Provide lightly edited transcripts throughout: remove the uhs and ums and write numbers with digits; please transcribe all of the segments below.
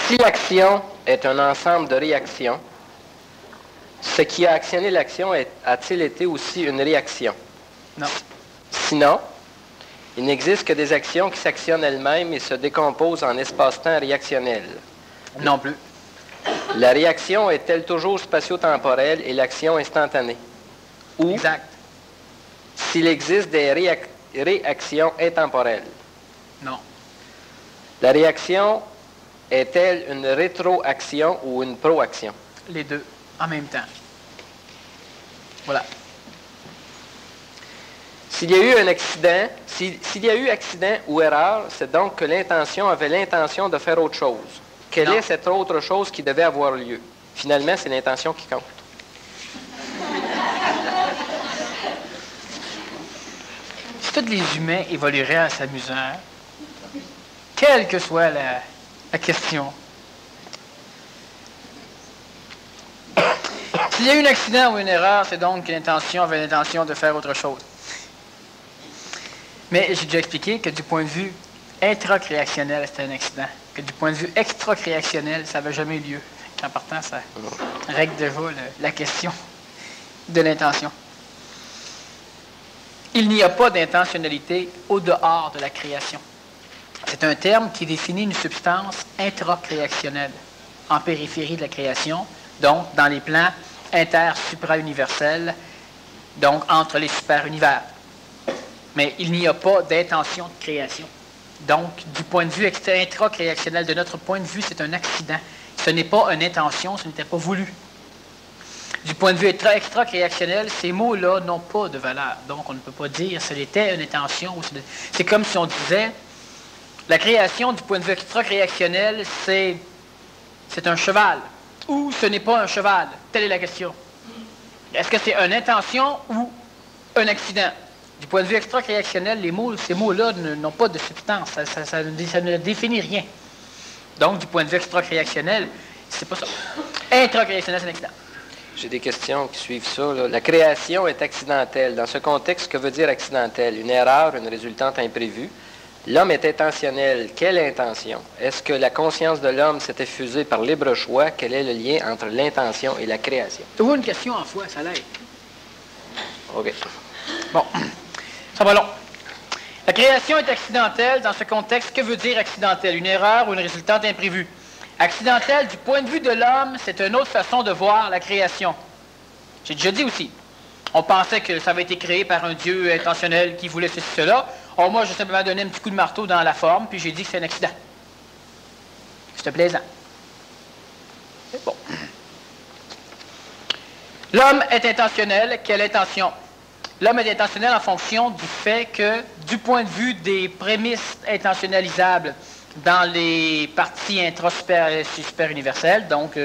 Si l'action est un ensemble de réactions, ce qui a actionné l'action a-t-il été aussi une réaction? Non. Sinon, il n'existe que des actions qui s'actionnent elles-mêmes et se décomposent en espace-temps réactionnel. Non plus. La réaction est-elle toujours spatio-temporelle et l'action instantanée? Ou Exact. s'il existe des réactions intemporelles? Non. La réaction est-elle une rétroaction ou une proaction? Les deux, en même temps. Voilà. S'il y a eu un accident, s'il y a eu accident ou erreur, c'est donc que l'intention avait l'intention de faire autre chose. Quelle est cette autre chose qui devait avoir lieu? Finalement, c'est l'intention qui compte. Si tous les humains évolueraient à sa mesure, quelle que soit la question, s'il y a eu un accident ou une erreur, c'est donc que l'intention avait l'intention de faire autre chose. Mais j'ai déjà expliqué que du point de vue intracréationnel, c'était un accident. Que du point de vue extracréationnel, ça n'avait jamais eu lieu. En partant, ça règle déjà la question de l'intention. Il n'y a pas d'intentionnalité au-dehors de la création. C'est un terme qui définit une substance intracréationnelle, en périphérie de la création, donc dans les plans inter-supra-universels, donc entre les super-univers. Mais il n'y a pas d'intention de création. Donc, du point de vue intracréationnel, de notre point de vue, c'est un accident. Ce n'est pas une intention, ce n'était pas voulu. Du point de vue extracréationnel, ces mots-là n'ont pas de valeur. Donc, on ne peut pas dire ce n'était une intention. C'est comme si on disait, la création, du point de vue extracréationnel, c'est un cheval. Ou ce n'est pas un cheval. Telle est la question. Est-ce que c'est une intention ou un accident? Du point de vue extracréationnel, ces mots-là n'ont pas de substance. Ça ne définit rien. Donc, du point de vue extracréationnel, c'est pas ça. Intracréationnel, c'est un accident. J'ai des questions qui suivent ça. Là. La création est accidentelle. Dans ce contexte, que veut dire accidentelle? Une erreur, une résultante imprévue. L'homme est intentionnel. Quelle intention? Est-ce que la conscience de l'homme s'est effusée par libre choix? Quel est le lien entre l'intention et la création? Tu vois une question en foi, ça l'aide. OK. Bon, ça va long. La création est accidentelle. Dans ce contexte, que veut dire accidentelle? Une erreur ou une résultante imprévue? Accidentelle, du point de vue de l'homme, c'est une autre façon de voir la création. J'ai déjà dit aussi. On pensait que ça avait été créé par un Dieu intentionnel qui voulait ceci, cela. Or, moi, j'ai simplement donné un petit coup de marteau dans la forme, puis j'ai dit que c'est un accident. C'était plaisant. C'est bon. L'homme est intentionnel. Quelle intention? L'homme est intentionnel en fonction du fait que, du point de vue des prémices intentionnalisables dans les parties intra-super-universelles, donc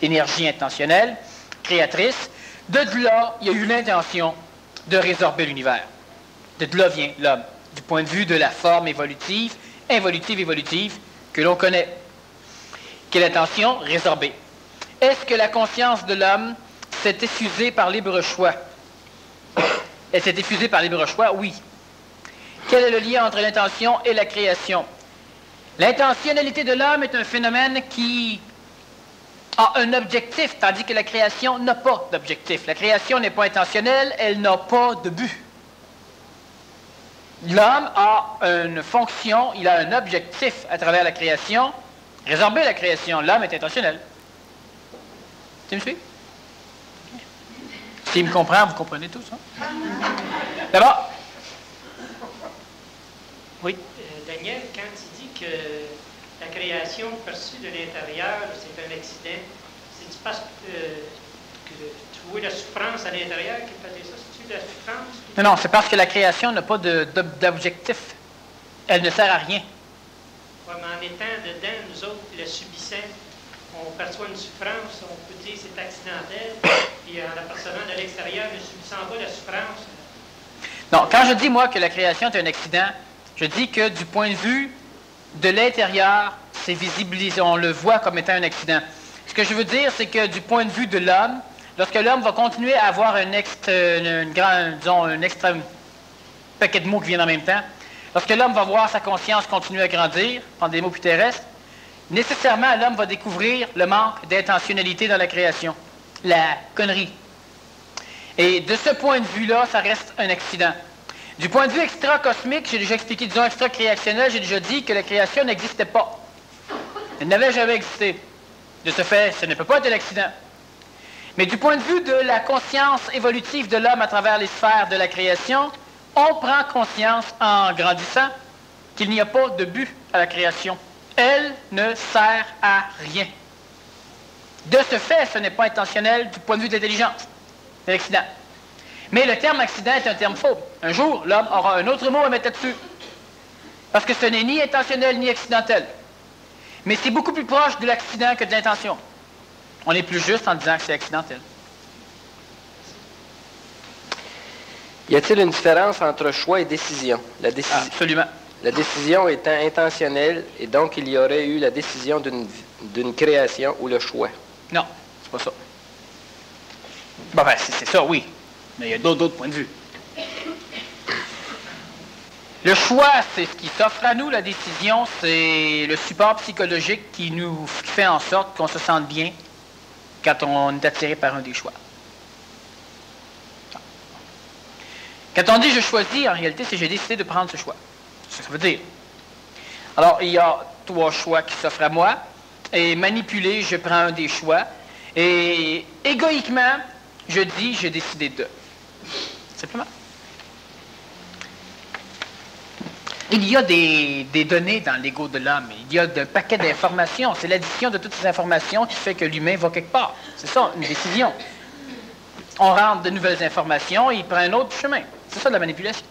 l'énergie intentionnelle, créatrice, de là, il y a eu l'intention de résorber l'univers. De là vient l'homme, du point de vue de la forme évolutive, que l'on connaît. Quelle intention? Résorber. Est-ce que la conscience de l'homme s'est effusée par libre choix? Elle s'est effusée par libre choix? Oui. Quel est le lien entre l'intention et la création? L'intentionnalité de l'homme est un phénomène qui a un objectif, tandis que la création n'a pas d'objectif. La création n'est pas intentionnelle, elle n'a pas de but. L'homme a une fonction, il a un objectif à travers la création. Résorber la création, l'homme est intentionnel. Tu me suis? S'il me comprend, vous comprenez tout ça? D'abord. Oui. Daniel, quand tu dis que la création perçue de l'intérieur, c'est un accident, c'est-tu parce que tu vois la souffrance à l'intérieur qui faisait ça? C'est-tu la souffrance? Non, c'est parce que la création n'a pas d'objectif. Elle ne sert à rien. Oui, mais en étant dedans, nous autres, le subissant, on perçoit une souffrance, on peut dire que c'est accidentel, puis en l'apercevant de l'extérieur, ne subissant pas la souffrance. Non, quand je dis, moi, que la création est un accident, je dis que du point de vue de l'intérieur, c'est visibilisé, on le voit comme étant un accident. Ce que je veux dire, c'est que du point de vue de l'homme, lorsque l'homme va continuer à avoir un extra paquet de mots qui viennent en même temps, lorsque l'homme va voir sa conscience continuer à grandir, prendre des mots plus terrestres, nécessairement l'homme va découvrir le manque d'intentionnalité dans la création, la connerie. Et de ce point de vue-là, ça reste un accident. Du point de vue extra-cosmique, j'ai déjà expliqué, disons extra-créationnel, j'ai déjà dit que la création n'existait pas. Elle n'avait jamais existé. De ce fait, ce ne peut pas être un accident. Mais du point de vue de la conscience évolutive de l'homme à travers les sphères de la création, on prend conscience en grandissant qu'il n'y a pas de but à la création. Elle ne sert à rien. De ce fait, ce n'est pas intentionnel du point de vue de l'intelligence. C'est l'accident. Mais le terme accident est un terme faux. Un jour, l'homme aura un autre mot à mettre dessus. Parce que ce n'est ni intentionnel ni accidentel. Mais c'est beaucoup plus proche de l'accident que de l'intention. On est plus juste en disant que c'est accidentel. Y a-t-il une différence entre choix et décision? Absolument. La décision étant intentionnelle, et donc il y aurait eu la décision d'une création ou le choix. Non, c'est pas ça. Ben, c'est ça, oui. Mais il y a d'autres points de vue. Le choix, c'est ce qui s'offre à nous. La décision, c'est le support psychologique qui fait en sorte qu'on se sente bien quand on est attiré par un des choix. Quand on dit « je choisis », en réalité, c'est « j'ai décidé de prendre ce choix ». C'est ce que ça veut dire. Alors, il y a 3 choix qui s'offrent à moi. Et manipulé, je prends un des choix. Et égoïquement, je dis « j'ai décidé de ». Simplement. Il y a des données dans l'ego de l'homme. Il y a un paquet d'informations. C'est l'addition de toutes ces informations qui fait que l'humain va quelque part. C'est ça, une décision. On rentre de nouvelles informations et il prend un autre chemin. C'est ça de la manipulation.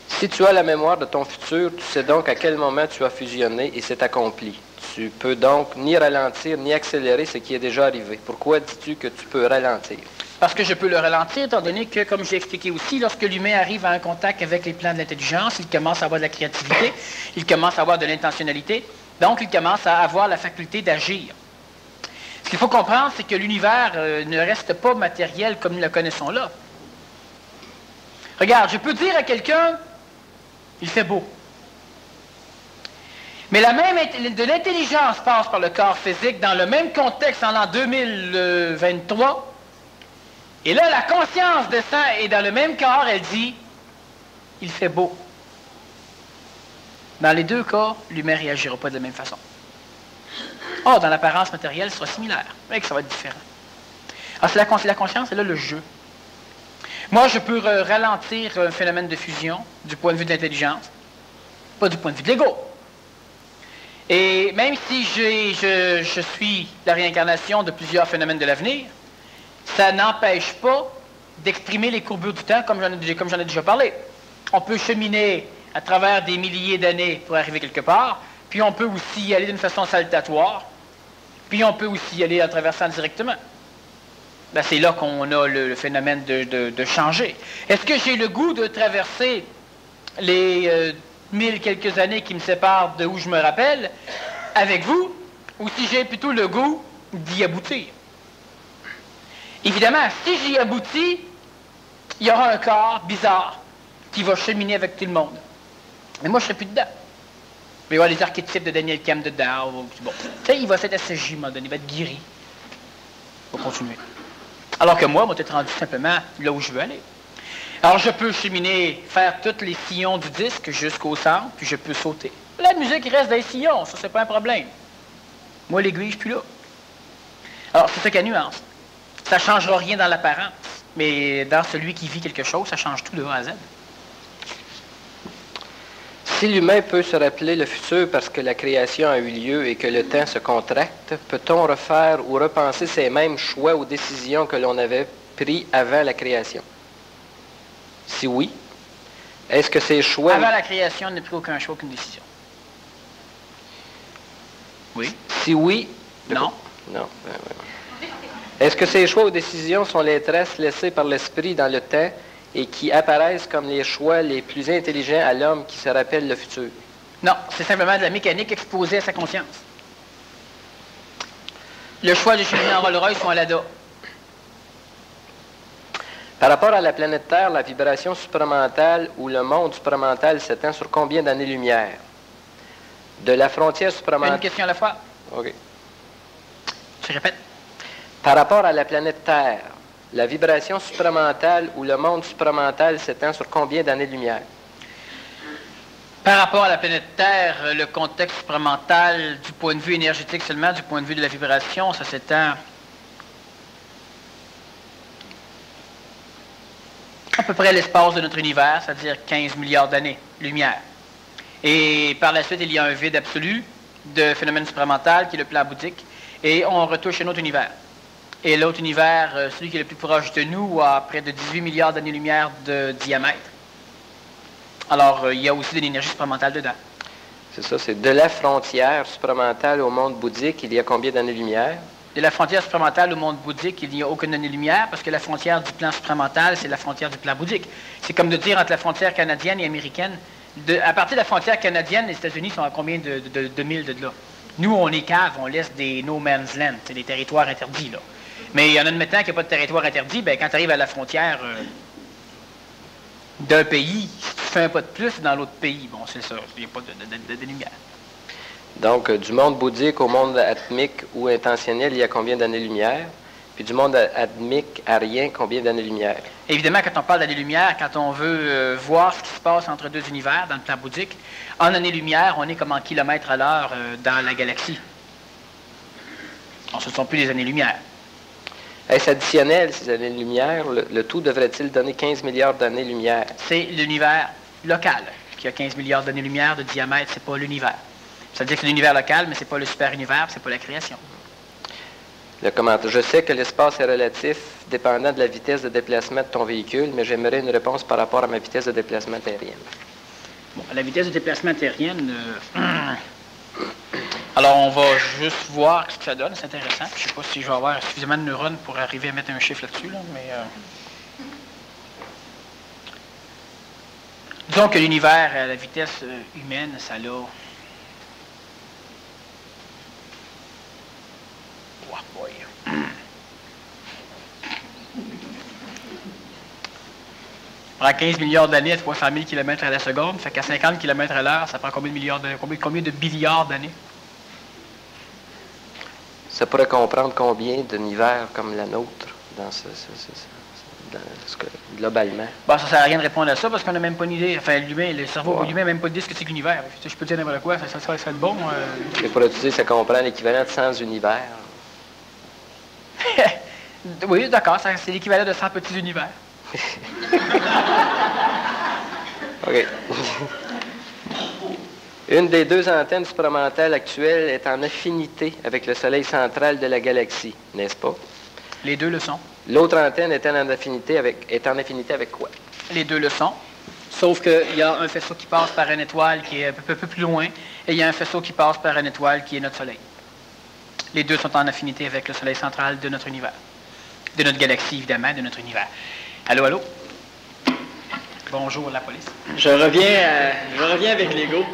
Si tu as la mémoire de ton futur, tu sais donc à quel moment tu as fusionné et c'est accompli. Tu peux donc ni ralentir ni accélérer ce qui est déjà arrivé. Pourquoi dis-tu que tu peux ralentir? Parce que je peux le ralentir, étant donné que, comme j'ai expliqué aussi, lorsque l'humain arrive à un contact avec les plans de l'intelligence, il commence à avoir de la créativité, il commence à avoir de l'intentionnalité, donc il commence à avoir la faculté d'agir. Ce qu'il faut comprendre, c'est que l'univers ne reste pas matériel comme nous le connaissons là. Regarde, je peux dire à quelqu'un, il fait beau. Mais de l'intelligence passe par le corps physique dans le même contexte en l'an 2023. Et là, la conscience descend et dans le même corps, elle dit, il fait beau. Dans les 2 cas, l'humain ne réagira pas de la même façon. Or, dans l'apparence matérielle, ce sera similaire, mais que ça va être différent. Alors, c'est la conscience, c'est là le jeu. Moi, je peux ralentir un phénomène de fusion du point de vue de l'intelligence, pas du point de vue de l'ego. Et même si je suis la réincarnation de plusieurs phénomènes de l'avenir, ça n'empêche pas d'exprimer les courbures du temps comme j'en ai déjà parlé. On peut cheminer à travers des milliers d'années pour arriver quelque part, puis on peut aussi y aller d'une façon saltatoire, puis on peut aussi y aller en traversant directement. Ben, c'est là qu'on a le phénomène de changer. Est-ce que j'ai le goût de traverser les 1000 quelques années qui me séparent de où je me rappelle avec vous, ou si j'ai plutôt le goût d'y aboutir? Évidemment, si j'y aboutis, il y aura un corps bizarre qui va cheminer avec tout le monde. Mais moi, je ne serai plus dedans. Il va y avoir les archétypes de Daniel Cam dedans. Bon. Il va s'être assagi, à un moment donné, il va être guéri. Il va continuer. Alors que moi, être rendu simplement là où je veux aller. Alors, je peux cheminer, faire tous les sillons du disque jusqu'au centre, puis je peux sauter. La musique reste dans les sillons, ça, c'est pas un problème. Moi, l'aiguille, je suis plus là. Alors, c'est ça qui a nuance. Ça ne changera rien dans l'apparence, mais dans celui qui vit quelque chose, ça change tout de A à Z. Si l'humain peut se rappeler le futur parce que la création a eu lieu et que le temps se contracte, peut-on refaire ou repenser ces mêmes choix ou décisions que l'on avait pris avant la création? Si oui, est-ce que ces choix... Avant la création, on n'a pris aucun choix, aucune décision. Oui. Si oui... Non. Non. Est-ce que ces choix ou décisions sont les traces laissées par l'esprit dans le temps et qui apparaissent comme les choix les plus intelligents à l'homme qui se rappelle le futur? Non, c'est simplement de la mécanique exposée à sa conscience. Le choix de cheminer en Rolls-Royce ou en Lada. Par rapport à la planète Terre, la vibration supramentale ou le monde supramental s'étend sur combien d'années-lumière? De la frontière Une supramentale... question à la fois. OK. Je répète. Par rapport à la planète Terre, la vibration supramentale ou le monde supramental s'étend sur combien d'années-lumière? Par rapport à la planète Terre, le contexte supramental, du point de vue énergétique seulement, du point de vue de la vibration, ça s'étend à peu près l'espace de notre univers, c'est-à-dire 15 milliards d'années-lumière. Et par la suite, il y a un vide absolu de phénomène supramental qui est le plan bouddhique, et on retouche un autre univers. Et l'autre univers, celui qui est le plus proche de nous, a près de 18 milliards d'années-lumière de diamètre. Alors, il y a aussi de l'énergie supramentale dedans. C'est ça, c'est de la frontière supramentale au monde bouddhique, il y a combien d'années-lumière? De la frontière supramentale au monde bouddhique, il n'y a aucune année-lumière, parce que la frontière du plan supramental, c'est la frontière du plan bouddhique. C'est comme de dire entre la frontière canadienne et américaine, à partir de la frontière canadienne, les États-Unis sont à combien de milles de là? Nous, on est cave, on laisse des no man's land, c'est des territoires interdits, là. Mais en admettant qu'il n'y a pas de territoire interdit, bien, quand tu arrives à la frontière d'un pays, si tu fais un pas de plus dans l'autre pays, bon, c'est ça, il n'y a pas de lumière. Donc, du monde bouddhique au monde atmique ou intentionnel, il y a combien d'années-lumière? Puis du monde atmique à rien, combien d'années-lumière? Évidemment, quand on parle d'années-lumière, quand on veut voir ce qui se passe entre deux univers dans le plan bouddhique, en années-lumière, on est comme en kilomètres à l'heure dans la galaxie. Alors, ce ne sont plus des années-lumière. Est-ce additionnel, ces années-lumière? Le tout devrait-il donner 15 milliards d'années-lumière? C'est l'univers local qui a 15 milliards d'années-lumière de diamètre, c'est pas l'univers. C'est-à-dire que c'est l'univers local, mais c'est pas le super-univers, c'est pas la création. Le commentaire. Je sais que l'espace est relatif, dépendant de la vitesse de déplacement de ton véhicule, mais j'aimerais une réponse par rapport à ma vitesse de déplacement terrienne. Bon, la vitesse de déplacement terrienne... Alors, on va juste voir ce que ça donne, c'est intéressant. Je ne sais pas si je vais avoir suffisamment de neurones pour arriver à mettre un chiffre là-dessus, là, mais... Disons que l'univers, à la vitesse humaine, ça l'a... Oh boy. Prend 15 milliards d'années à 300 000 km à la seconde, fait qu'à 50 km à l'heure, ça prend combien de milliards d'années? Ça pourrait comprendre combien d'univers comme la nôtre dans globalement? Bon, ça ne sert à rien de répondre à ça parce qu'on n'a même pas une idée. Enfin, l'humain, le cerveau humain n'a même pas de ce que c'est que l'univers. Je peux dire n'importe quoi, ça serait bon. Et pour utiliser, ça comprend l'équivalent de 100 univers. Oui, d'accord, c'est l'équivalent de 100 petits univers. OK. Une des deux antennes supramentales actuelles est en affinité avec le Soleil central de la galaxie, n'est-ce pas? Les deux le sont. L'autre antenne est en affinité avec quoi? Les deux le sont. Sauf qu'il y a un faisceau qui passe par une étoile qui est un peu plus loin, et il y a un faisceau qui passe par une étoile qui est notre Soleil. Les deux sont en affinité avec le Soleil central de notre univers. De notre galaxie, évidemment, de notre univers. Allô, allô? Bonjour, la police. Je reviens avec l'ego.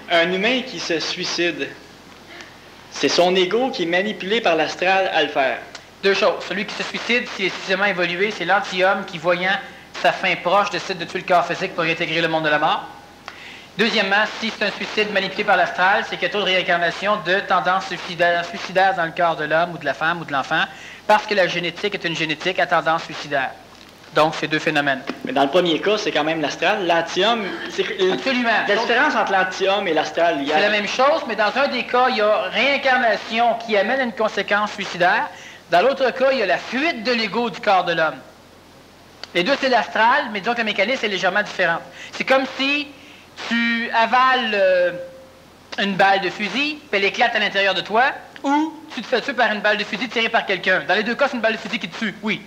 Un humain qui se suicide, c'est son ego qui est manipulé par l'astral à le faire. Deux choses. Celui qui se suicide, s'il est suffisamment évolué, c'est l'anti-homme qui, voyant sa fin proche, décide de tuer le corps physique pour intégrer le monde de la mort. Deuxièmement, si c'est un suicide manipulé par l'astral, c'est qu'il y a taux de réincarnation de tendance suicidaire dans le corps de l'homme ou de la femme ou de l'enfant, parce que la génétique est une génétique à tendance suicidaire. Donc, c'est deux phénomènes. Mais dans le premier cas, c'est quand même l'astral. L'anti-homme, absolument. La différence entre l'anti-homme et l'astral, c'est la même chose, mais dans un des cas, il y a réincarnation qui amène à une conséquence suicidaire. Dans l'autre cas, il y a la fuite de l'ego du corps de l'homme. Les deux, c'est l'astral, mais disons que le mécanisme est légèrement différent. C'est comme si tu avales une balle de fusil, puis elle éclate à l'intérieur de toi, ou tu te fais tuer par une balle de fusil tirée par quelqu'un. Dans les deux cas, c'est une balle de fusil qui te tue, oui.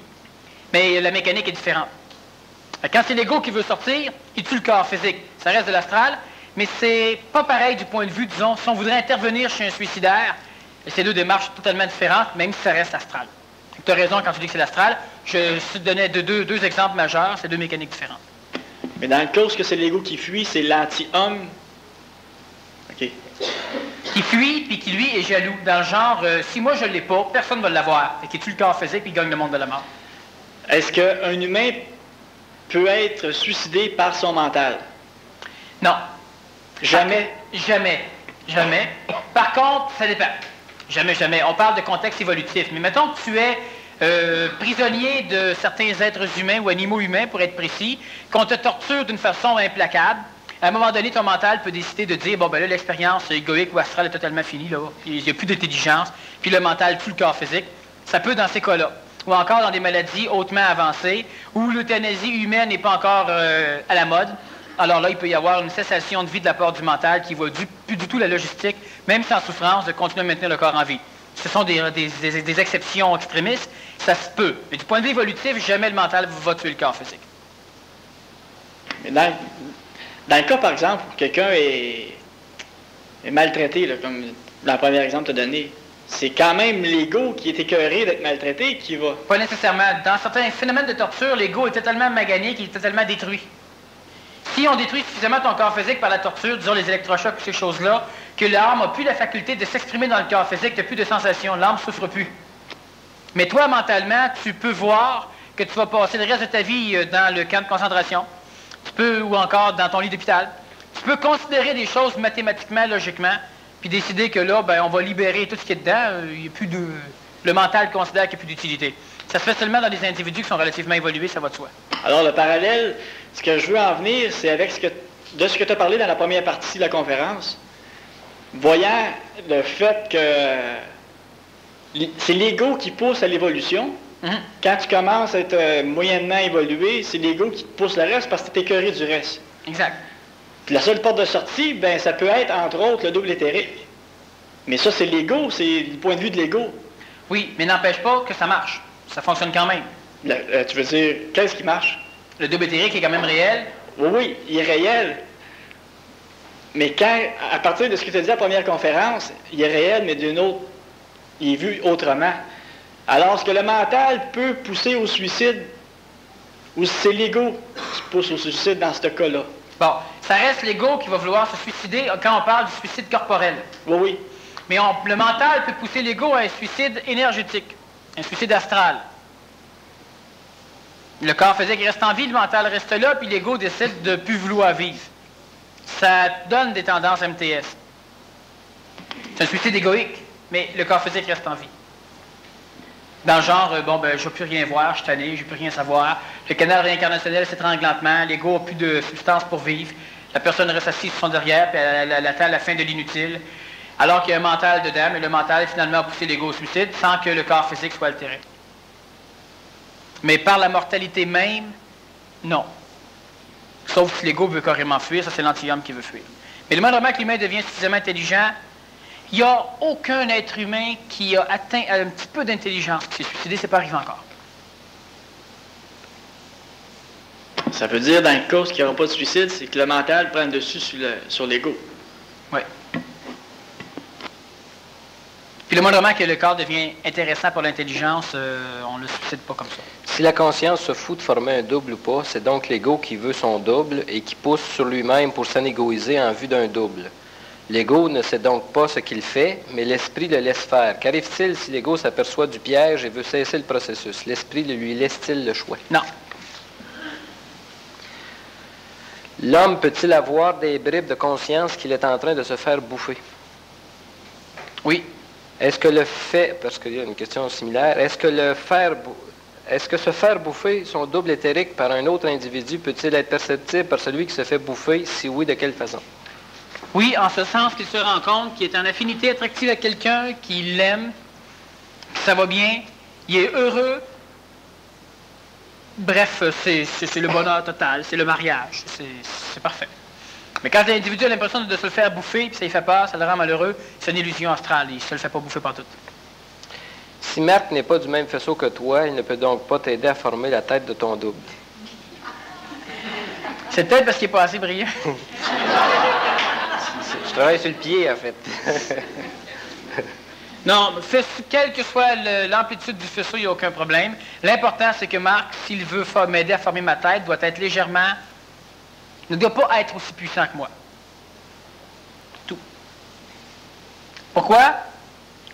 Mais la mécanique est différente. Quand c'est l'ego qui veut sortir, il tue le corps physique. Ça reste de l'astral, mais c'est pas pareil du point de vue, disons, si on voudrait intervenir chez un suicidaire, c'est deux démarches totalement différentes, même si ça reste astral. Tu as raison quand tu dis que c'est l'astral. Je te donnais deux exemples majeurs, c'est deux mécaniques différentes. Mais dans le cas où c'est l'ego qui fuit, c'est l'anti-homme. OK. Qui fuit, puis qui, lui, est jaloux. Dans le genre, si moi je ne l'ai pas, personne ne va l'avoir. Fait qu'il tue le corps physique, puis il gagne le monde de la mort. Est-ce qu'un humain peut être suicidé par son mental? Non. Jamais. Jamais. Jamais. Par contre, ça dépend. Jamais, jamais. On parle de contexte évolutif. Mais mettons que tu es prisonnier de certains êtres humains ou animaux humains, pour être précis, qu'on te torture d'une façon implacable. À un moment donné, ton mental peut décider de dire, bon, ben là, l'expérience égoïque ou astrale est totalement finie, là. Il n'y a plus d'intelligence, puis le mental tue le corps physique. Ça peut dans ces cas-là. Ou encore dans des maladies hautement avancées, où l'euthanasie humaine n'est pas encore à la mode. Alors là, il peut y avoir une cessation de vie de la part du mental qui va plus du tout la logistique, même sans souffrance, de continuer à maintenir le corps en vie. Ce sont des exceptions extrémistes, ça se peut. Mais du point de vue évolutif, jamais le mental va tuer le corps physique. Mais dans le cas, par exemple, où quelqu'un est maltraité, là, comme dans le premier exemple que tu as donné, c'est quand même l'ego qui est écœuré d'être maltraité qui va... Pas nécessairement. Dans certains phénomènes de torture, l'ego est totalement magané, qu'il est totalement détruit. Si on détruit suffisamment ton corps physique par la torture, disons les électrochocs, ces choses-là, que l'âme n'a plus la faculté de s'exprimer dans le corps physique, tu n'as plus de sensations, l'âme ne souffre plus. Mais toi, mentalement, tu peux voir que tu vas passer le reste de ta vie dans le camp de concentration, tu peux, ou encore dans ton lit d'hôpital. Tu peux considérer des choses mathématiquement, logiquement, puis décider que là, ben, on va libérer tout ce qui est dedans, il y a plus de... le mental considère qu'il n'y a plus d'utilité. Ça se fait seulement dans des individus qui sont relativement évolués, ça va de soi. Alors, le parallèle, ce que je veux en venir, c'est avec de ce que tu as parlé dans la première partie de la conférence, voyant le fait que c'est l'ego qui pousse à l'évolution. Quand tu commences à être moyennement évolué, c'est l'ego qui te pousse le reste parce que tu es écœuré du reste. Exact. Puis la seule porte de sortie, ben ça peut être, entre autres, le double éthérique. Mais ça, c'est l'ego, c'est le point de vue de l'ego. Oui, mais n'empêche pas que ça marche. Ça fonctionne quand même. Tu veux dire, qu'est-ce qui marche? Le double éthérique est quand même réel. Oui, oui, il est réel. Mais quand, à partir de ce que tu as dit à la première conférence, il est réel, mais d'une autre, il est vu autrement. Alors, ce que le mental peut pousser au suicide, ou c'est l'ego qui pousse au suicide dans ce cas-là? Bon, ça reste l'ego qui va vouloir se suicider quand on parle du suicide corporel. Oui, oui. Mais le mental peut pousser l'ego à un suicide énergétique, un suicide astral. Le corps physique reste en vie, le mental reste là, puis l'ego décide de ne plus vouloir vivre. Ça donne des tendances MTS. C'est un suicide égoïque, mais le corps physique reste en vie. Dans le genre, bon, ben, je ne veux plus rien voir, je suis tanné, je ne veux plus rien savoir. Le canal réincarnationnel s'étrangle lentement, l'ego n'a plus de substance pour vivre. La personne reste assise sur son derrière, puis elle attend la fin de l'inutile. Alors qu'il y a un mental dedans, mais le mental finalement a poussé l'ego au suicide sans que le corps physique soit altéré. Mais par la mortalité même, non. Sauf si l'ego veut carrément fuir, ça c'est l'anti-homme qui veut fuir. Mais le moindrement que l'humain devient suffisamment intelligent, il n'y a aucun être humain qui a atteint un petit peu d'intelligence qui s'est suicidé, c'est pas arrivé encore. Ça veut dire, dans le cas où il n'y aura pas de suicide, c'est que le mental prend le dessus sur l'ego. Oui. Puis le moindrement que le corps devient intéressant pour l'intelligence, on ne le suicide pas comme ça. Si la conscience se fout de former un double ou pas, c'est donc l'ego qui veut son double et qui pousse sur lui-même pour s'enégoïser en vue d'un double. L'ego ne sait donc pas ce qu'il fait, mais l'esprit le laisse faire. Qu'arrive-t-il si l'ego s'aperçoit du piège et veut cesser le processus? L'esprit lui laisse-t-il le choix? Non. L'homme peut-il avoir des bribes de conscience qu'il est en train de se faire bouffer? Oui. Est-ce que le fait, parce qu'il y a une question similaire, est-ce que se faire bouffer son double éthérique par un autre individu peut-il être perceptible par celui qui se fait bouffer? Si oui, de quelle façon? Oui, en ce sens qu'il se rend compte qu'il est en affinité attractive avec quelqu'un, qu'il l'aime, que ça va bien, il est heureux. Bref, c'est le bonheur total, c'est le mariage, c'est parfait. Mais quand l'individu a l'impression de se le faire bouffer, puis ça lui fait peur, ça le rend malheureux, c'est une illusion astrale, il ne se le fait pas bouffer partout. Si Marc n'est pas du même faisceau que toi, il ne peut donc pas t'aider à former la tête de ton double. C'est peut-être parce qu'il n'est pas assez brillant. Je travaille sur le pied, en fait. Non, quelle que soit l'amplitude du faisceau, il n'y a aucun problème. L'important, c'est que Marc, s'il veut m'aider à former ma tête, doit être légèrement... ne doit pas être aussi puissant que moi. Tout. Pourquoi?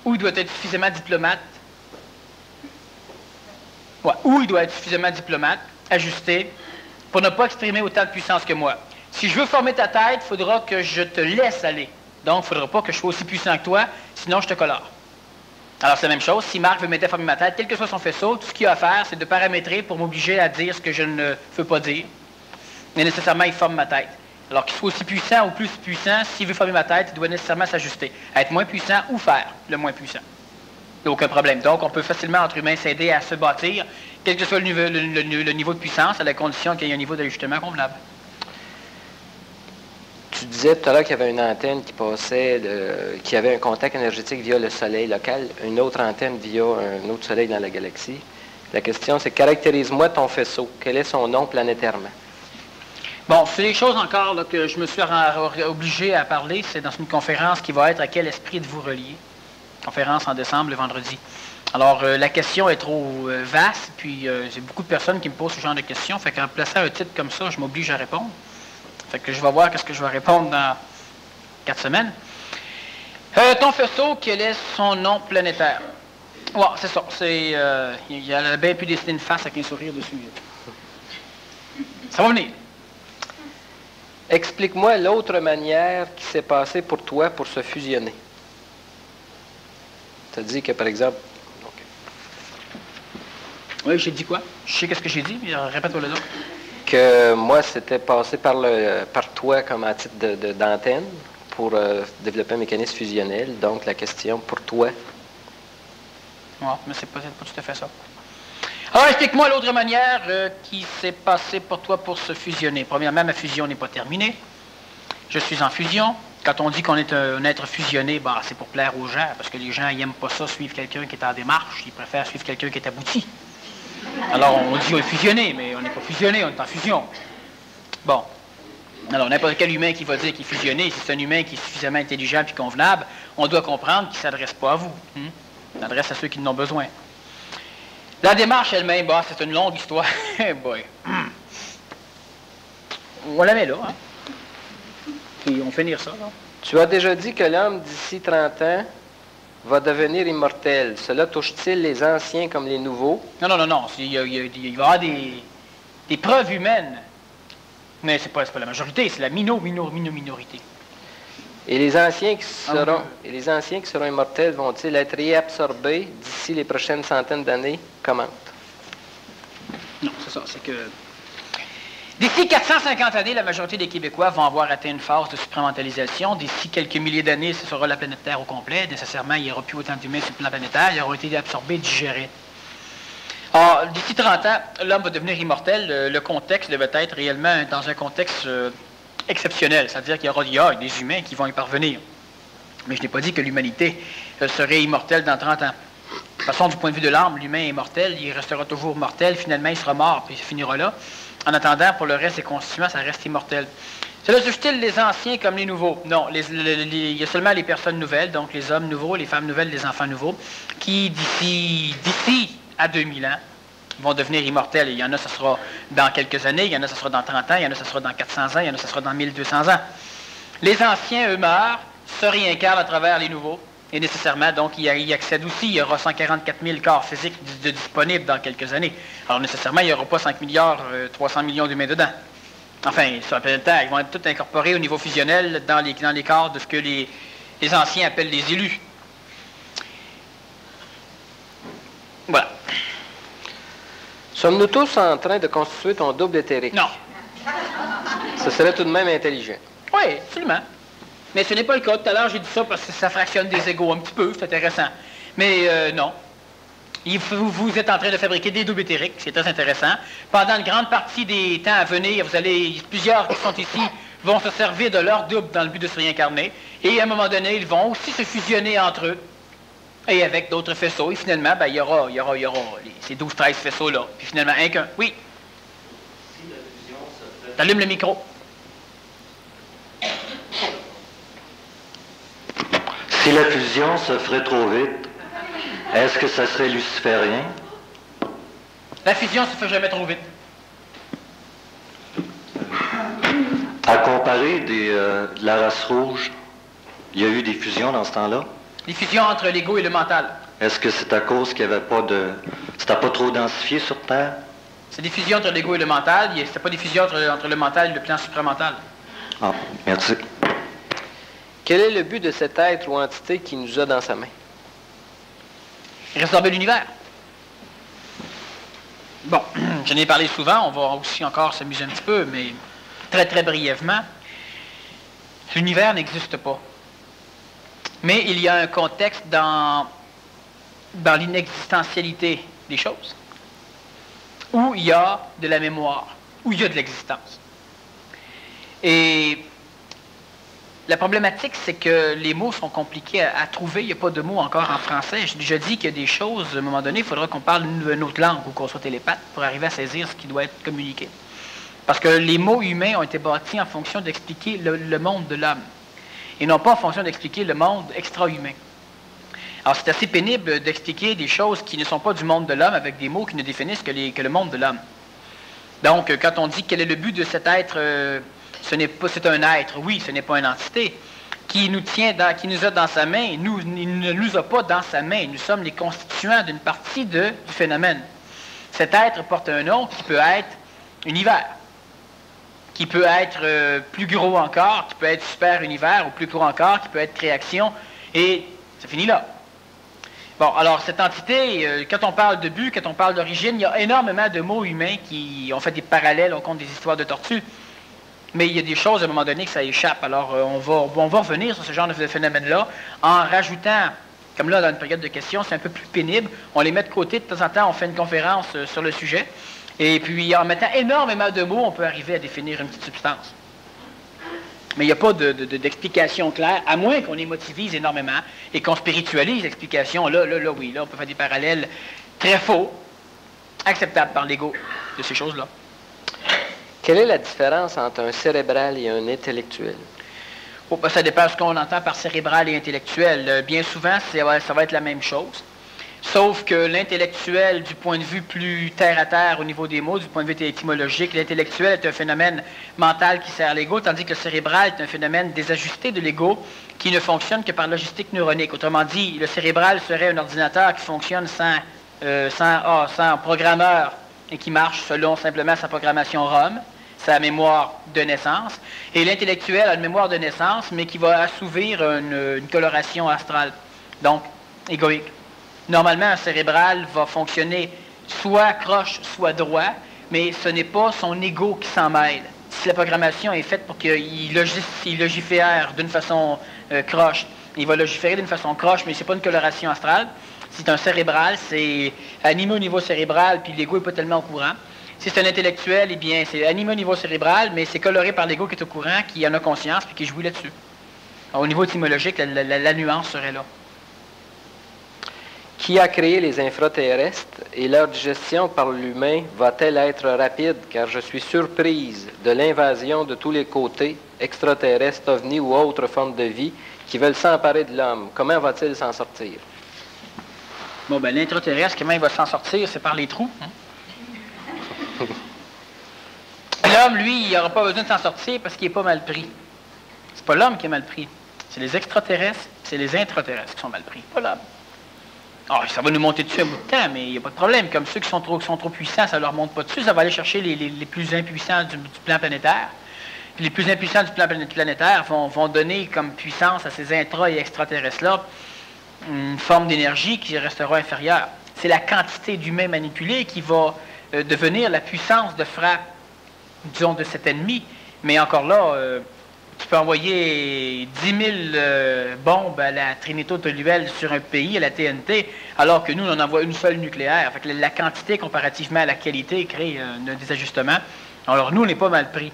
Ou il doit être suffisamment diplomate. Ouais, ou il doit être suffisamment diplomate, ajusté, pour ne pas exprimer autant de puissance que moi. Si Si je veux former ta tête, il faudra que je te laisse aller. Donc, il ne faudra pas que je sois aussi puissant que toi, sinon je te colore. Alors, c'est la même chose. Si Marc veut m'aider à former ma tête, quel que soit son faisceau, tout ce qu'il a à faire, c'est de paramétrer pour m'obliger à dire ce que je ne veux pas dire. Mais nécessairement, il forme ma tête. Alors qu'il soit aussi puissant ou plus puissant, s'il veut former ma tête, il doit nécessairement s'ajuster. À être moins puissant ou faire le moins puissant. Il n'y a aucun problème. Donc, on peut facilement, entre humains, s'aider à se bâtir, quel que soit le niveau de puissance, à la condition qu'il y ait un niveau d'ajustement convenable. Tu disais tout à l'heure qu'il y avait une antenne qui passait, qui avait un contact énergétique via le soleil local, une autre antenne via un autre soleil dans la galaxie. La question, c'est caractérise-moi ton faisceau. Quel est son nom planétairement? Bon, c'est des choses encore là, que je me suis obligé à parler. C'est dans une conférence qui va être à quel esprit de vous relier. Conférence en décembre, le vendredi. Alors, la question est trop vaste, puis j'ai beaucoup de personnes qui me posent ce genre de questions. Fait qu'en plaçant un titre comme ça, je m'oblige à répondre. Fait que je vais voir qu'est-ce que je vais répondre dans 4 semaines. Ton faisceau, quel est son nom planétaire? Ouais, c'est ça. Il a bien pu dessiner une face avec un sourire dessus. Ça va venir. Explique-moi l'autre manière qui s'est passée pour toi pour se fusionner. Tu as dit que, par exemple... Okay. Oui, j'ai dit quoi? Je sais qu'est-ce que j'ai dit, mais répète-moi le nom. Que moi, c'était passé par toi comme à titre d'antenne pour développer un mécanisme fusionnel. Donc, la question pour toi. Oui, mais c'est peut-être pas tout à fait ça. Alors, explique-moi l'autre manière qui s'est passée pour toi pour se fusionner. Premièrement, ma fusion n'est pas terminée. Je suis en fusion. Quand on dit qu'on est un être fusionné, bah, c'est pour plaire aux gens, parce que les gens n'aiment pas ça, suivre quelqu'un qui est en démarche. Ils préfèrent suivre quelqu'un qui est abouti. Alors, on dit on est fusionné, mais on n'est pas fusionné, on est en fusion. Bon. Alors, n'importe quel humain qui va dire qu'il est fusionné, si c'est un humain qui est suffisamment intelligent et convenable, on doit comprendre qu'il ne s'adresse pas à vous. Il s'adresse à ceux qui en ont besoin. La démarche elle-même, bah, c'est une longue histoire. Boy. On la met là, hein? Puis on finit ça, là. Tu as déjà dit que l'homme, d'ici 30 ans, va devenir immortel. Cela touche-t-il les anciens comme les nouveaux? Non. Il va y avoir des preuves humaines. Mais c'est pas la majorité, c'est la minorité. Et les anciens qui seront immortels vont-ils être réabsorbés d'ici les prochaines centaines d'années? Commente. Non, c'est ça, c'est que... D'ici 450 années, la majorité des Québécois vont avoir atteint une phase de supramentalisation. D'ici quelques milliers d'années, ce sera la planète Terre au complet. Nécessairement, il n'y aura plus autant d'humains sur le plan planétaire. Ils auront été absorbés, digérés. Alors, d'ici 30 ans, l'homme va devenir immortel. Le contexte devait être réellement dans un contexte exceptionnel. C'est-à-dire qu'il y aura des humains qui vont y parvenir. Mais je n'ai pas dit que l'humanité serait immortelle dans 30 ans. De toute façon, du point de vue de l'âme, l'humain est mortel. Il restera toujours mortel. Finalement, il sera mort, puis il finira là. En attendant, pour le reste des constituants, ça reste immortel. Cela touche-t-il les anciens comme les nouveaux? Non, il y a seulement les personnes nouvelles, donc les hommes nouveaux, les femmes nouvelles, les enfants nouveaux, qui, d'ici à 2000 ans, vont devenir immortels. Il y en a, ce sera dans quelques années, il y en a, ce sera dans 30 ans, il y en a, ce sera dans 400 ans, il y en a, ce sera dans 1200 ans. Les anciens, eux, meurent, se réincarnent à travers les nouveaux, et nécessairement, donc, il y accède aussi. Il y aura 144 000 corps physiques disponibles dans quelques années. Alors, nécessairement, il n'y aura pas 5 milliards 300 millions d'humains dedans. Enfin, sur la planète Terre, ils vont être tous incorporés au niveau fusionnel dans les corps de ce que les anciens appellent les élus. Voilà. Sommes-nous tous en train de constituer ton double éthérique? Non. Ce serait tout de même intelligent. Oui, absolument. Mais ce n'est pas le cas. Tout à l'heure, j'ai dit ça parce que ça fractionne des égos un petit peu, c'est intéressant. Mais non. Vous êtes en train de fabriquer des doubles éthériques, c'est très intéressant. Pendant une grande partie des temps à venir, plusieurs qui sont ici vont se servir de leur double dans le but de se réincarner. Et à un moment donné, ils vont aussi se fusionner entre eux. Et avec d'autres faisceaux. Et finalement, il y aura ces 12-13 faisceaux-là. Puis finalement, un qu'un. Oui. T'allumes le micro. Si la fusion se ferait trop vite, est-ce que ça serait luciférien? La fusion se fait jamais trop vite. À comparer de la race rouge, il y a eu des fusions dans ce temps-là? Les fusions entre l'ego et le mental. Est-ce que c'est à cause qu'il n'y avait pas de... C'était pas trop densifié sur Terre? C'est des fusions entre l'ego et le mental. C'était pas des fusions entre le mental et le plan supramental. Ah, merci. Quel est le but de cet être ou entité qui nous a dans sa main? Résorber l'univers. Bon, j'en ai parlé souvent, on va aussi encore s'amuser un petit peu, mais très très brièvement. L'univers n'existe pas. Mais il y a un contexte dans l'inexistentialité des choses, où il y a de la mémoire, où il y a de l'existence. Et la problématique, c'est que les mots sont compliqués à trouver. Il n'y a pas de mots encore en français. J'ai déjà dit qu'il y a des choses, à un moment donné, il faudra qu'on parle une autre langue ou qu'on soit télépathe pour arriver à saisir ce qui doit être communiqué. Parce que les mots humains ont été bâtis en fonction d'expliquer le monde de l'homme, et non pas en fonction d'expliquer le monde extra-humain. Alors c'est assez pénible d'expliquer des choses qui ne sont pas du monde de l'homme avec des mots qui ne définissent que le monde de l'homme. Donc, quand on dit quel est le but de cet être... c'est un être, oui, ce n'est pas une entité, qui nous a dans sa main. Il ne nous a pas dans sa main. Nous sommes les constituants d'une partie du phénomène. Cet être porte un nom qui peut être univers, qui peut être plus gros encore, qui peut être super univers, ou plus gros encore, qui peut être création, et ça finit là. Bon, alors cette entité, quand on parle de but, quand on parle d'origine, il y a énormément de mots humains qui ont fait des parallèles, on compte des histoires de tortues. Mais il y a des choses, à un moment donné, que ça échappe. Alors, on va revenir sur ce genre de phénomène-là en rajoutant, comme là, dans une période de questions, c'est un peu plus pénible. On les met de côté, de temps en temps, on fait une conférence sur le sujet. Et puis, en mettant énormément de mots, on peut arriver à définir une petite substance. Mais il n'y a pas d'explication claire, à moins qu'on émotivise énormément et qu'on spiritualise l'explication. Là, oui, là, on peut faire des parallèles très faux, acceptables par l'ego de ces choses-là. Quelle est la différence entre un cérébral et un intellectuel? Oh, ben, ça dépend de ce qu'on entend par cérébral et intellectuel. Bien souvent, ça va être la même chose. Sauf que l'intellectuel, du point de vue plus terre-à-terre au niveau des mots, du point de vue étymologique, l'intellectuel est un phénomène mental qui sert l'ego, tandis que le cérébral est un phénomène désajusté de l'ego qui ne fonctionne que par logistique neuronique. Autrement dit, le cérébral serait un ordinateur qui fonctionne sans programmeur et qui marche selon simplement sa programmation ROM, sa mémoire de naissance. Et l'intellectuel a une mémoire de naissance, mais qui va assouvir une coloration astrale, donc égoïque. Normalement, un cérébral va fonctionner soit croche, soit droit, mais ce n'est pas son ego qui s'en mêle. Si la programmation est faite pour qu'il logifère d'une façon croche, il va logiférer d'une façon croche, mais ce n'est pas une coloration astrale. Si c'est un cérébral, c'est animé au niveau cérébral, puis l'ego n'est pas tellement au courant. Si c'est un intellectuel, eh bien, c'est animé au niveau cérébral, mais c'est coloré par l'ego qui est au courant, qui en a conscience, puis qui joue là-dessus. Au niveau étymologique, la nuance serait là. Qui a créé les infraterrestres et leur digestion par l'humain va-t-elle être rapide, car je suis surprise de l'invasion de tous les côtés, extraterrestres, ovnis ou autres formes de vie, qui veulent s'emparer de l'homme. Comment va-t-il s'en sortir? Bon, ben l'intraterrestre, comment il va s'en sortir? C'est par les trous. Hein? L'homme, lui, il n'aura pas besoin de s'en sortir parce qu'il n'est pas mal pris. C'est pas l'homme qui est mal pris. C'est les extraterrestres, c'est les intraterrestres qui sont mal pris, pas l'homme. Alors, ça va nous monter dessus un bout de temps, mais il n'y a pas de problème. Comme ceux qui sont trop puissants, ça ne leur monte pas dessus. Ça va aller chercher les plus impuissants du plan planétaire. Puis les plus impuissants du plan planétaire vont donner comme puissance à ces intra- et extraterrestres-là une forme d'énergie qui restera inférieure. C'est la quantité d'humains manipulés qui va devenir la puissance de frappe, disons, de cet ennemi. Mais encore là, tu peux envoyer 10 000 bombes à la trinitotoluelle sur un pays, à la TNT, alors que nous, on en envoie une seule nucléaire. Fait que la quantité comparativement à la qualité crée un désajustement. Alors nous, on n'est pas mal pris.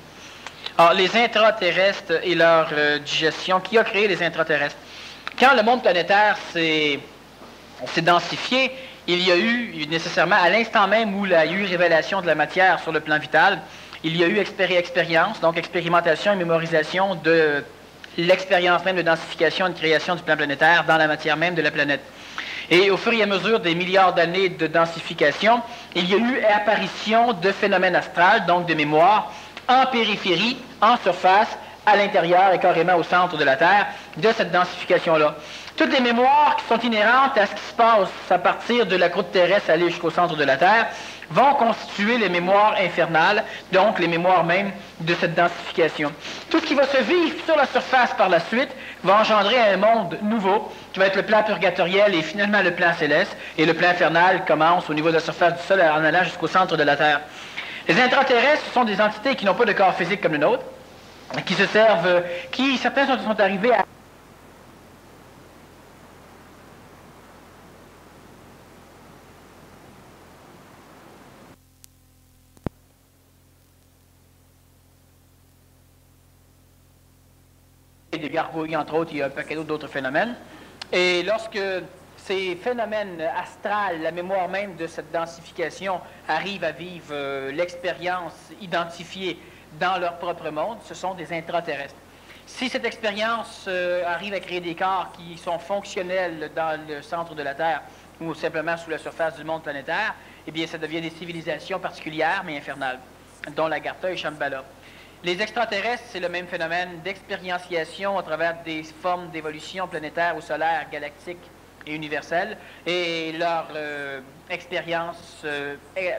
Alors, les intraterrestres et leur digestion, qui a créé les intraterrestres? Quand le monde planétaire s'est densifié, il y a eu nécessairement, à l'instant même où il y a eu révélation de la matière sur le plan vital, il y a eu expérience, donc expérimentation et mémorisation de l'expérience même de densification et de création du plan planétaire dans la matière même de la planète. Et au fur et à mesure des milliards d'années de densification, il y a eu apparition de phénomènes astrales, donc de mémoire, en périphérie, en surface, à l'intérieur et carrément au centre de la Terre, de cette densification-là. Toutes les mémoires qui sont inhérentes à ce qui se passe à partir de la croûte terrestre aller jusqu'au centre de la Terre vont constituer les mémoires infernales, donc les mémoires même de cette densification. Tout ce qui va se vivre sur la surface par la suite va engendrer un monde nouveau, qui va être le plan purgatoriel et finalement le plan céleste, et le plan infernal commence au niveau de la surface du sol en allant jusqu'au centre de la Terre. Les intraterrestres sont des entités qui n'ont pas de corps physique comme le nôtre, qui se servent, certains sont arrivés à des gargouilles, entre autres, il y a un paquet d'autres phénomènes. Et lorsque ces phénomènes astrales, la mémoire même de cette densification, arrivent à vivre l'expérience identifiée dans leur propre monde, ce sont des intraterrestres. Si cette expérience arrive à créer des corps qui sont fonctionnels dans le centre de la Terre ou simplement sous la surface du monde planétaire, eh bien, ça devient des civilisations particulières mais infernales, dont l'Agartha et Shambhala. Les extraterrestres, c'est le même phénomène d'expérientiation à travers des formes d'évolution planétaire ou solaire, galactique et universelle, et leur expérience,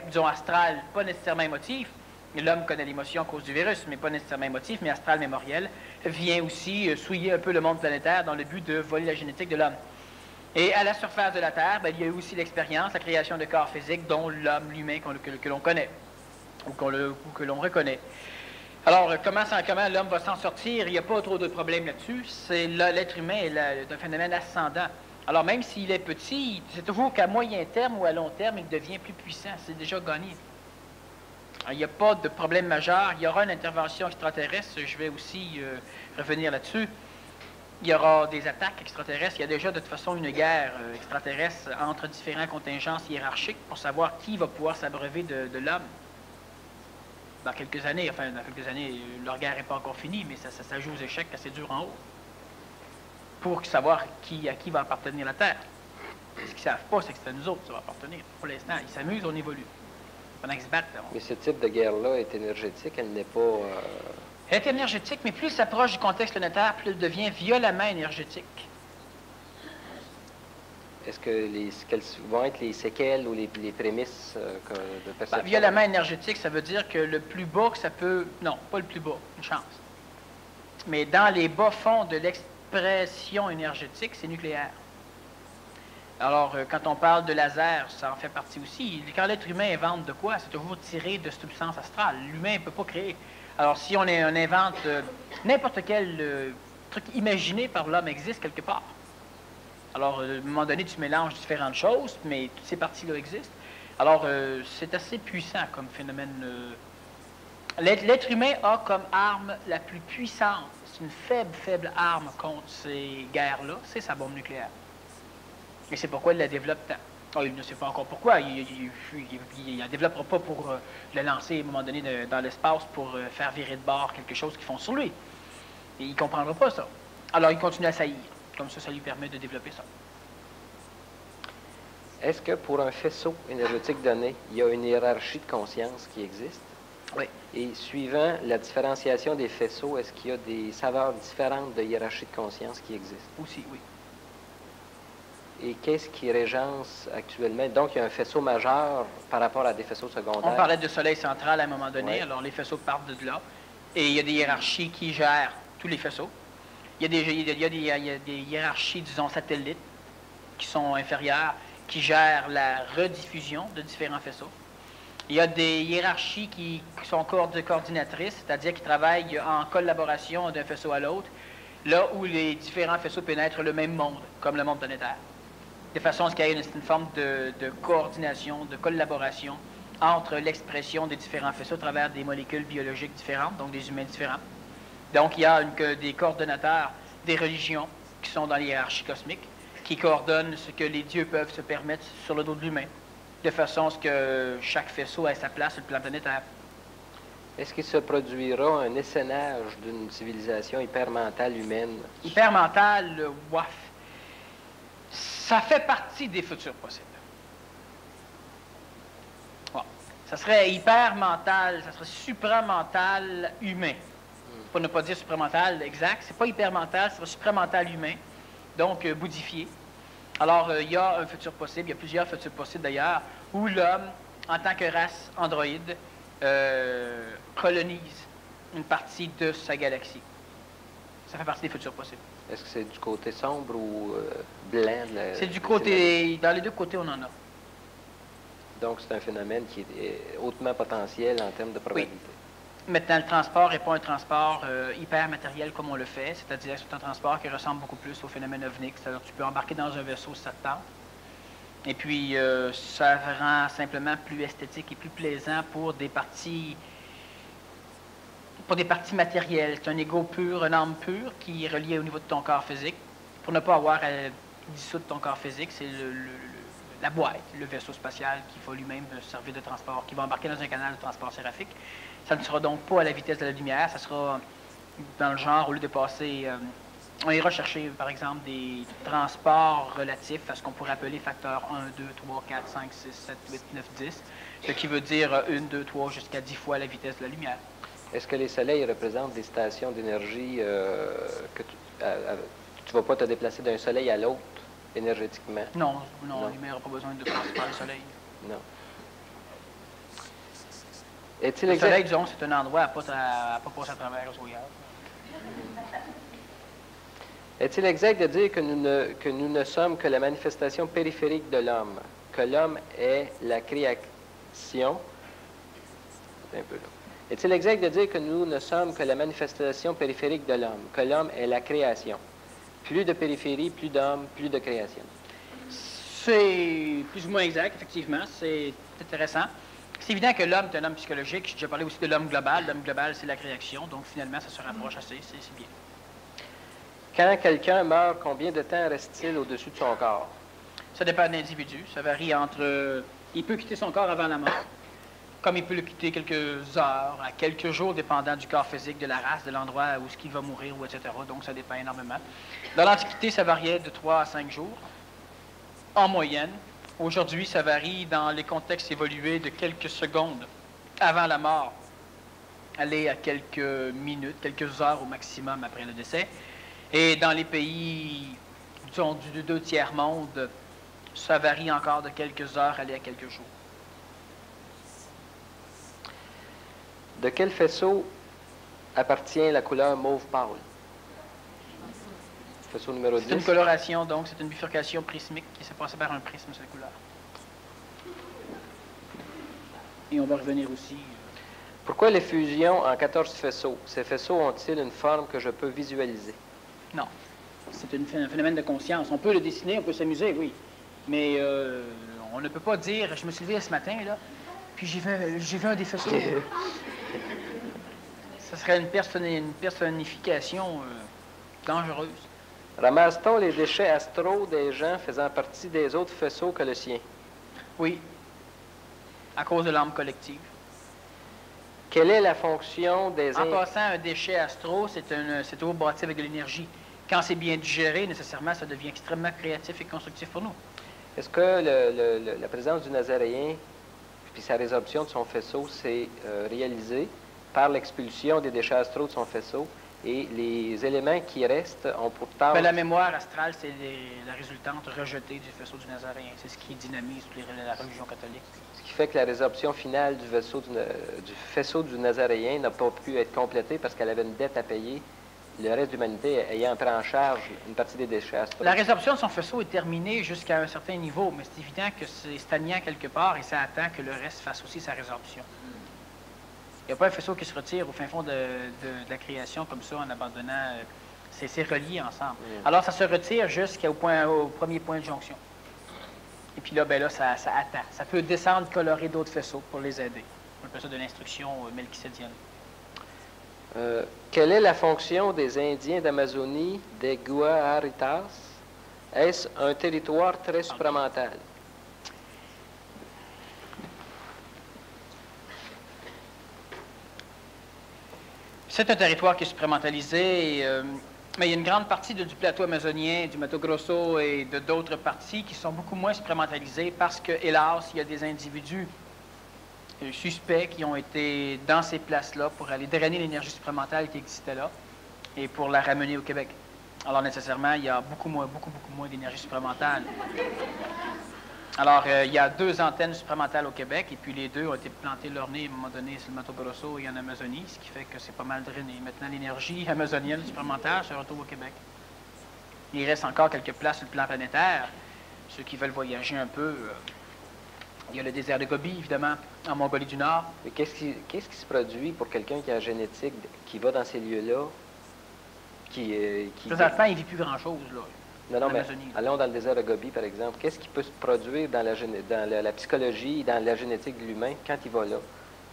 disons, astrale, pas nécessairement émotive. L'homme connaît l'émotion à cause du virus, mais pas nécessairement émotif, mais astral mémoriel, vient aussi souiller un peu le monde planétaire dans le but de voler la génétique de l'homme. Et à la surface de la Terre, ben, il y a eu aussi l'expérience, la création de corps physiques, dont l'homme, l'humain, que l'on connaît, ou que l'on reconnaît. Alors, comment l'homme va s'en sortir? Il n'y a pas trop de problèmes là-dessus. L'être humain est un phénomène ascendant. Alors, même s'il est petit, c'est toujours qu'à moyen terme ou à long terme, il devient plus puissant. C'est déjà gagné. Alors, il n'y a pas de problème majeur. Il y aura une intervention extraterrestre. Je vais aussi revenir là-dessus. Il y aura des attaques extraterrestres. Il y a déjà de toute façon une guerre extraterrestre entre différents contingences hiérarchiques pour savoir qui va pouvoir s'abreuver de l'homme. Dans quelques années, leur guerre n'est pas encore finie, mais ça joue aux échecs assez dur en haut. Pour savoir à qui va appartenir la Terre. Ce qu'ils ne savent pas, c'est que c'est à nous autres que ça va appartenir. Pour l'instant, ils s'amusent, on évolue. Pendant qu'ils se battent. Mais ce type de guerre-là est énergétique, elle n'est pas... Elle est énergétique, mais plus elle s'approche du contexte planétaire, plus elle devient violemment énergétique. Est-ce que quelles vont être les séquelles ou les prémices de perception? Violemment énergétique, ça veut dire que le plus bas que ça peut... Non, pas le plus bas, une chance. Mais dans les bas-fonds de l'expression énergétique, c'est nucléaire. Alors, quand on parle de laser, ça en fait partie aussi. Quand l'être humain invente de quoi, c'est toujours tiré de substance astrale. L'humain ne peut pas créer. Alors, si on invente n'importe quel truc imaginé par l'homme existe quelque part. Alors, à un moment donné, tu mélanges différentes choses, mais toutes ces parties-là existent. Alors, c'est assez puissant comme phénomène. L'être humain a comme arme la plus puissante, c'est une faible arme contre ces guerres-là, c'est sa bombe nucléaire. Et c'est pourquoi il la développe tant. Oh, il ne sait pas encore pourquoi. Il ne la développera pas pour le lancer à un moment donné dans l'espace pour faire virer de bord quelque chose qui fond sur lui. Et il ne comprendra pas ça. Alors, il continue à saillir. Comme ça lui permet de développer ça. Est-ce que pour un faisceau énergétique donné, il y a une hiérarchie de conscience qui existe? Oui. Et suivant la différenciation des faisceaux, est-ce qu'il y a des saveurs différentes de hiérarchie de conscience qui existent? Aussi, oui. Et qu'est-ce qui régence actuellement? Donc, il y a un faisceau majeur par rapport à des faisceaux secondaires. On parlait de soleil central à un moment donné, oui. Alors les faisceaux partent de là. Et il y a des hiérarchies qui gèrent tous les faisceaux. Il y a des hiérarchies, disons, satellites, qui sont inférieures, qui gèrent la rediffusion de différents faisceaux. Il y a des hiérarchies qui sont coordinatrices, c'est-à-dire qui travaillent en collaboration d'un faisceau à l'autre, là où les différents faisceaux pénètrent le même monde, comme le monde planétaire. De façon à ce qu'il y ait une forme de coordination, de collaboration entre l'expression des différents faisceaux à travers des molécules biologiques différentes, donc des humains différents. Donc, il y a des coordonnateurs des religions qui sont dans les hiérarchies cosmiques, qui coordonnent ce que les dieux peuvent se permettre sur le dos de l'humain, de façon à ce que chaque faisceau ait sa place sur le plan planétaire. Est-ce qu'il se produira un essaimage d'une civilisation hypermentale humaine? Hypermentale, waf. Ça fait partie des futurs possibles. Bon. Ça serait hypermental, ça serait supramental humain. Pour ne pas dire supramental exact, c'est pas hypermental, c'est supramental humain, donc boudifié. Alors, il y a un futur possible, il y a plusieurs futurs possibles d'ailleurs, où l'homme, en tant que race androïde, colonise une partie de sa galaxie. Ça fait partie des futurs possibles. Est-ce que c'est du côté sombre ou blanc de la... C'est du côté... Dans les deux côtés, on en a. Donc, c'est un phénomène qui est hautement potentiel en termes de probabilité. Oui. Maintenant, le transport n'est pas un transport hyper matériel comme on le fait, c'est-à-dire que c'est un transport qui ressemble beaucoup plus au phénomène ovnique, c'est-à-dire que tu peux embarquer dans un vaisseau si ça te tente. Et puis, ça rend simplement plus esthétique et plus plaisant pour des parties matérielles. C'est un ego pur, une âme pure qui est reliée au niveau de ton corps physique. Pour ne pas avoir à dissoudre ton corps physique, c'est la boîte, le vaisseau spatial qui va lui-même servir de transport, qui va embarquer dans un canal de transport séraphique. Ça ne sera donc pas à la vitesse de la lumière, ça sera dans le genre, au lieu de passer... on ira chercher, par exemple, des transports relatifs à ce qu'on pourrait appeler facteur 1, 2, 3, 4, 5, 6, 7, 8, 9, 10, ce qui veut dire 1, 2, 3, jusqu'à 10 fois la vitesse de la lumière. Est-ce que les soleils représentent des stations d'énergie que tu ne vas pas te déplacer d'un soleil à l'autre énergétiquement? Non, l'humain n'aura pas besoin de passer par le soleil. Non. Le soleil, disons, c'est un endroit à ne pas passer à travers au regard. Est-il exact de dire que nous ne sommes que la manifestation périphérique de l'homme, que l'homme est la création? Un peu là. Est-il exact de dire que nous ne sommes que la manifestation périphérique de l'homme, que l'homme est la création? Plus de périphérie, plus d'homme, plus de création. C'est plus ou moins exact, effectivement. C'est intéressant. C'est évident que l'homme est un homme psychologique. J'ai déjà parlé aussi de l'homme global. L'homme global, c'est la création. Donc, finalement, ça se rapproche assez. C'est bien. Quand quelqu'un meurt, combien de temps reste-t-il au-dessus de son corps? Ça dépend de l'individu. Ça varie entre... il peut quitter son corps avant la mort, comme il peut le quitter quelques heures, à quelques jours, dépendant du corps physique, de la race, de l'endroit où il va mourir, ou etc. Donc, ça dépend énormément. Dans l'Antiquité, ça variait de 3 à 5 jours, en moyenne. Aujourd'hui, ça varie dans les contextes évolués de quelques secondes avant la mort, aller à quelques minutes, quelques heures au maximum après le décès. Et dans les pays, disons, du 2/3 monde, ça varie encore de quelques heures, aller à quelques jours. De quel faisceau appartient la couleur mauve pâle? Faisceau numéro 10. C'est une coloration, donc, c'est une bifurcation prismique qui s'est passée par un prisme, cette couleur. Et on va revenir aussi... Pourquoi les fusions en 14 faisceaux? Ces faisceaux ont-ils une forme que je peux visualiser? Non. C'est un phénomène de conscience. On peut le dessiner, on peut s'amuser, oui. Mais on ne peut pas dire... Je me suis levé ce matin, là, puis j'ai vu un des faisceaux. Ça serait une personnification dangereuse. Ramasse-t-on les déchets astraux des gens faisant partie des autres faisceaux que le sien? Oui. À cause de l'âme collective. Quelle est la fonction des... En passant, un déchet astro, c'est toujours bâti avec de l'énergie. Quand c'est bien digéré, nécessairement, ça devient extrêmement créatif et constructif pour nous. Est-ce que la présence du Nazaréen puis sa résorption de son faisceau s'est réalisée par l'expulsion des déchets astraux de son faisceau et les éléments qui restent ont pour tâche... La mémoire astrale, c'est la résultante rejetée du faisceau du Nazaréen. C'est ce qui dynamise la religion catholique. Ce qui fait que la résorption finale du faisceau du Nazaréen n'a pas pu être complétée parce qu'elle avait une dette à payer, le reste de l'humanité ayant pris en charge une partie des déchets astraux. La résorption de son faisceau est terminée jusqu'à un certain niveau, mais c'est évident que c'est stagnant quelque part et ça attend que le reste fasse aussi sa résorption. Il n'y a pas un faisceau qui se retire au fin fond de la création comme ça en abandonnant. C'est relié ensemble. Alors, ça se retire jusqu'au premier point de jonction. Et puis là, ça attend. Ça peut descendre, colorer d'autres faisceaux pour les aider. On appelle ça de l'instruction melchisédienne. Quelle est la fonction des Indiens d'Amazonie, des Guajaritas? Est-ce un territoire très supramental? C'est un territoire qui est supramentalisé, mais il y a une grande partie du plateau amazonien, du Mato Grosso et de d'autres parties qui sont beaucoup moins supramentalisées parce que, hélas, il y a des individus suspects qui ont été dans ces places-là pour aller drainer l'énergie supramentale qui existait là et pour la ramener au Québec. Alors, nécessairement, il y a beaucoup moins d'énergie supramentale. Alors, il y a 2 antennes supramentales au Québec, et puis les 2 ont été plantées leur nez à un moment donné sur le Mato Grosso et en Amazonie, ce qui fait que c'est pas mal drainé. Maintenant, l'énergie amazonienne supramentale se retrouve au Québec. Il reste encore quelques places sur le plan planétaire. Ceux qui veulent voyager un peu, il y a le désert de Gobi, évidemment, en Mongolie du Nord. Mais qu'est-ce qui se produit pour quelqu'un qui a la génétique, qui va dans ces lieux-là, qui Présentement, il ne vit plus grand-chose, là. Non, mais Amazonie. allons dans le désert de Gobi, par exemple. Qu'est-ce qui peut se produire dans la psychologie, dans la génétique de l'humain, quand il va là?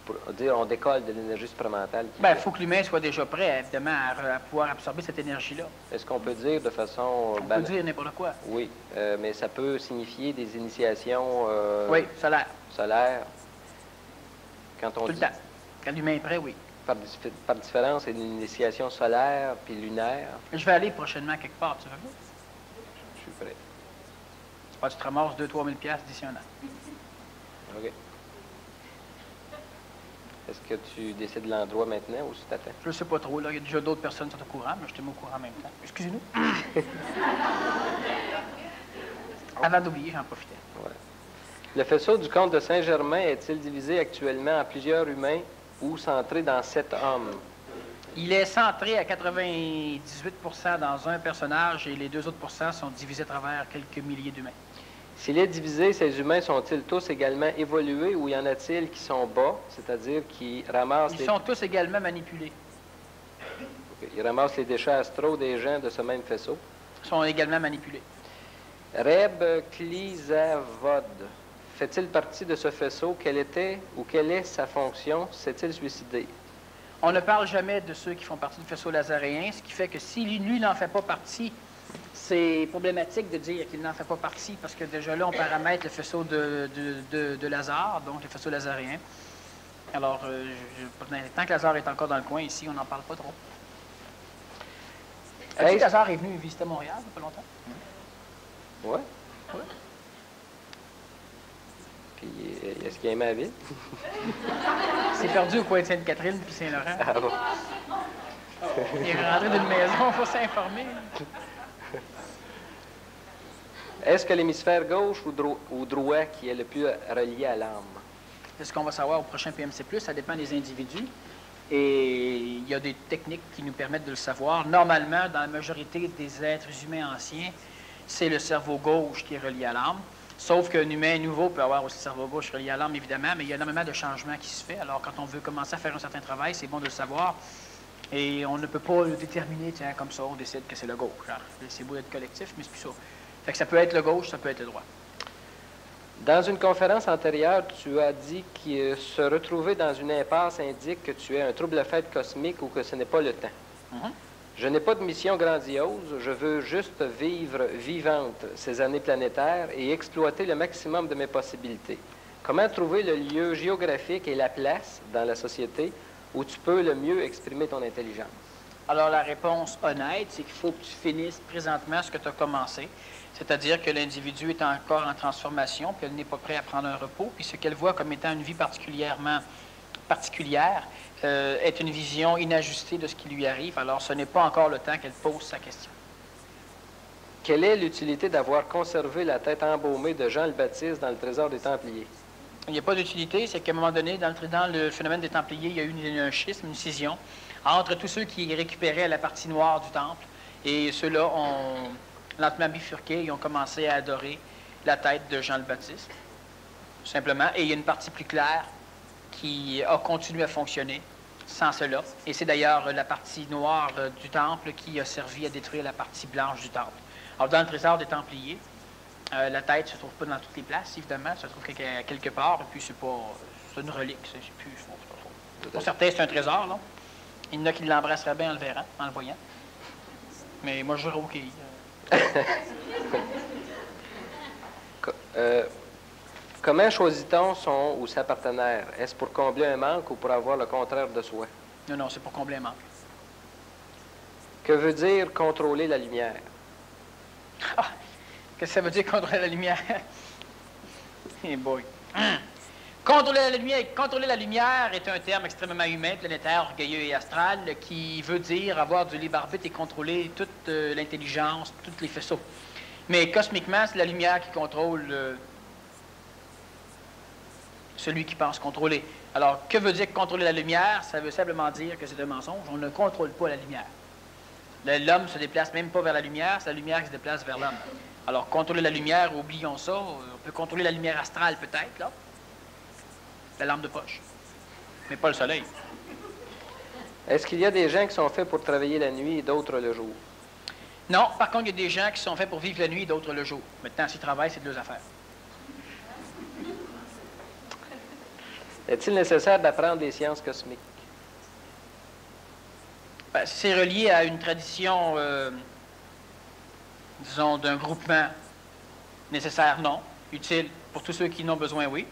Pour dire, on décolle de l'énergie supramentale. Bien, il faut que l'humain soit déjà prêt, évidemment, à pouvoir absorber cette énergie-là. Est-ce qu'on peut dire de façon... On peut dire n'importe quoi. Oui, mais ça peut signifier des initiations... Oui, solaire. Solaires. Quand on Tout le dit... temps. Quand l'humain est prêt, oui. Par différence, c'est une initiation solaire puis lunaire. Je vais aller prochainement quelque part, tu veux pas? Je suis prêt. Tu te ramasses 2 000 à 3 000 piastres d'ici un an. OK. Est-ce que tu décides l'endroit maintenant ou si tu attends? Je ne sais pas trop, là. Il y a déjà d'autres personnes qui sont au courant, mais je te mets au courant en même temps. Excusez-nous. Avant d'oublier, j'en profitais. Ouais. Le faisceau du comte de Saint-Germain est-il divisé actuellement en plusieurs humains ou centré dans 7 hommes? Il est centré à 98 dans un personnage et les 2 autres pourcents sont divisés à travers quelques milliers d'humains. S'il est divisé, ces humains sont-ils tous également évolués ou y en a-t-il qui sont bas, c'est-à-dire qui ramassent Ils sont tous également manipulés. Ils ramassent les déchets astraux des gens de ce même faisceau? Ils sont également manipulés. Reb Klizavod fait-il partie de ce faisceau? Quelle est sa fonction? S'est-il suicidé? On ne parle jamais de ceux qui font partie du faisceau lazaréen, ce qui fait que si lui n'en fait pas partie, c'est problématique de dire qu'il n'en fait pas partie, parce que déjà là, on paramètre le faisceau de Lazare, donc le faisceau lazaréen. Alors, tant que Lazare est encore dans le coin ici, on n'en parle pas trop. Est-ce que Lazare est venu visiter Montréal il n'y a pas longtemps? Oui. Oui. Puis, est-ce qu'il aimait la ville? Il s'est perdu au coin de Sainte-Catherine puis Saint-Laurent. Ah bon? Il est rentré d'une maison, il faut s'informer. Est-ce que l'hémisphère gauche ou droit qui est le plus relié à l'âme? C'est ce qu'on va savoir au prochain PMC+, ça dépend des individus. Et il y a des techniques qui nous permettent de le savoir. Normalement, dans la majorité des êtres humains anciens, c'est le cerveau gauche qui est relié à l'âme. Sauf qu'un humain nouveau peut avoir aussi le cerveau gauche relié à l'âme, évidemment, mais il y a énormément de changements qui se fait. Alors, quand on veut commencer à faire un certain travail, c'est bon de le savoir. Et on ne peut pas le déterminer, tiens, comme ça, on décide que c'est le gauche. C'est beau d'être collectif, mais c'est plus ça. Fait que ça peut être le gauche, ça peut être le droit. Dans une conférence antérieure, tu as dit que se retrouver dans une impasse indique que tu es un trouble-fête cosmique ou que ce n'est pas le temps. Je n'ai pas de mission grandiose, je veux juste vivre vivante ces années planétaires et exploiter le maximum de mes possibilités. Comment trouver le lieu géographique et la place dans la société où tu peux le mieux exprimer ton intelligence? Alors, la réponse honnête, c'est qu'il faut que tu finisses présentement ce que tu as commencé. C'est-à-dire que l'individu est encore en transformation, puis elle n'est pas prêt à prendre un repos, puis ce qu'elle voit comme étant une vie particulière est une vision inajustée de ce qui lui arrive. Alors, ce n'est pas encore le temps qu'elle pose sa question. Quelle est l'utilité d'avoir conservé la tête embaumée de Jean le Baptiste dans le trésor des Templiers? Il n'y a pas d'utilité, c'est qu'à un moment donné, dans le phénomène des Templiers, il y a eu un schisme, une scission, entre tous ceux qui récupéraient la partie noire du temple, et ceux-là ont lentement bifurqué et ont commencé à adorer la tête de Jean le Baptiste, tout simplement. Et il y a une partie plus claire qui a continué à fonctionner sans cela. Et c'est d'ailleurs la partie noire du temple qui a servi à détruire la partie blanche du temple. Alors, dans le trésor des Templiers, la tête ne se trouve pas dans toutes les places, évidemment, ça se trouve quelque part, et puis c'est une relique, c'est plus, je pense pas trop. Pour certains, c'est un trésor, là. Il y en a qui l'embrasseraient bien en le verrant, en le voyant. Mais moi, je dirais OK. Comment choisit-on son ou sa partenaire? Est-ce pour combler un manque ou pour avoir le contraire de soi? Non, c'est pour combler un manque. Que veut dire contrôler la lumière? Ah, qu'est-ce que ça veut dire contrôler la lumière? Hey boy. Contrôler la lumière est un terme extrêmement humain, planétaire, orgueilleux et astral, qui veut dire avoir du libre arbitre et contrôler toute l'intelligence, tous les faisceaux. Mais cosmiquement, c'est la lumière qui contrôle celui qui pense contrôler. Alors, que veut dire contrôler la lumière? Ça veut simplement dire que c'est un mensonge. On ne contrôle pas la lumière. L'homme se déplace même pas vers la lumière, c'est la lumière qui se déplace vers l'homme. Alors, contrôler la lumière, oublions ça. On peut contrôler la lumière astrale, peut-être, là. La lampe de poche. Mais pas le soleil. Est-ce qu'il y a des gens qui sont faits pour travailler la nuit et d'autres le jour? Non, par contre, il y a des gens qui sont faits pour vivre la nuit et d'autres le jour. Maintenant, s'ils travaillent, c'est deux affaires. Est-il nécessaire d'apprendre les sciences cosmiques? Ben, c'est relié à une tradition, disons, d'un groupement nécessaire, non. Utile pour tous ceux qui en ont besoin, oui.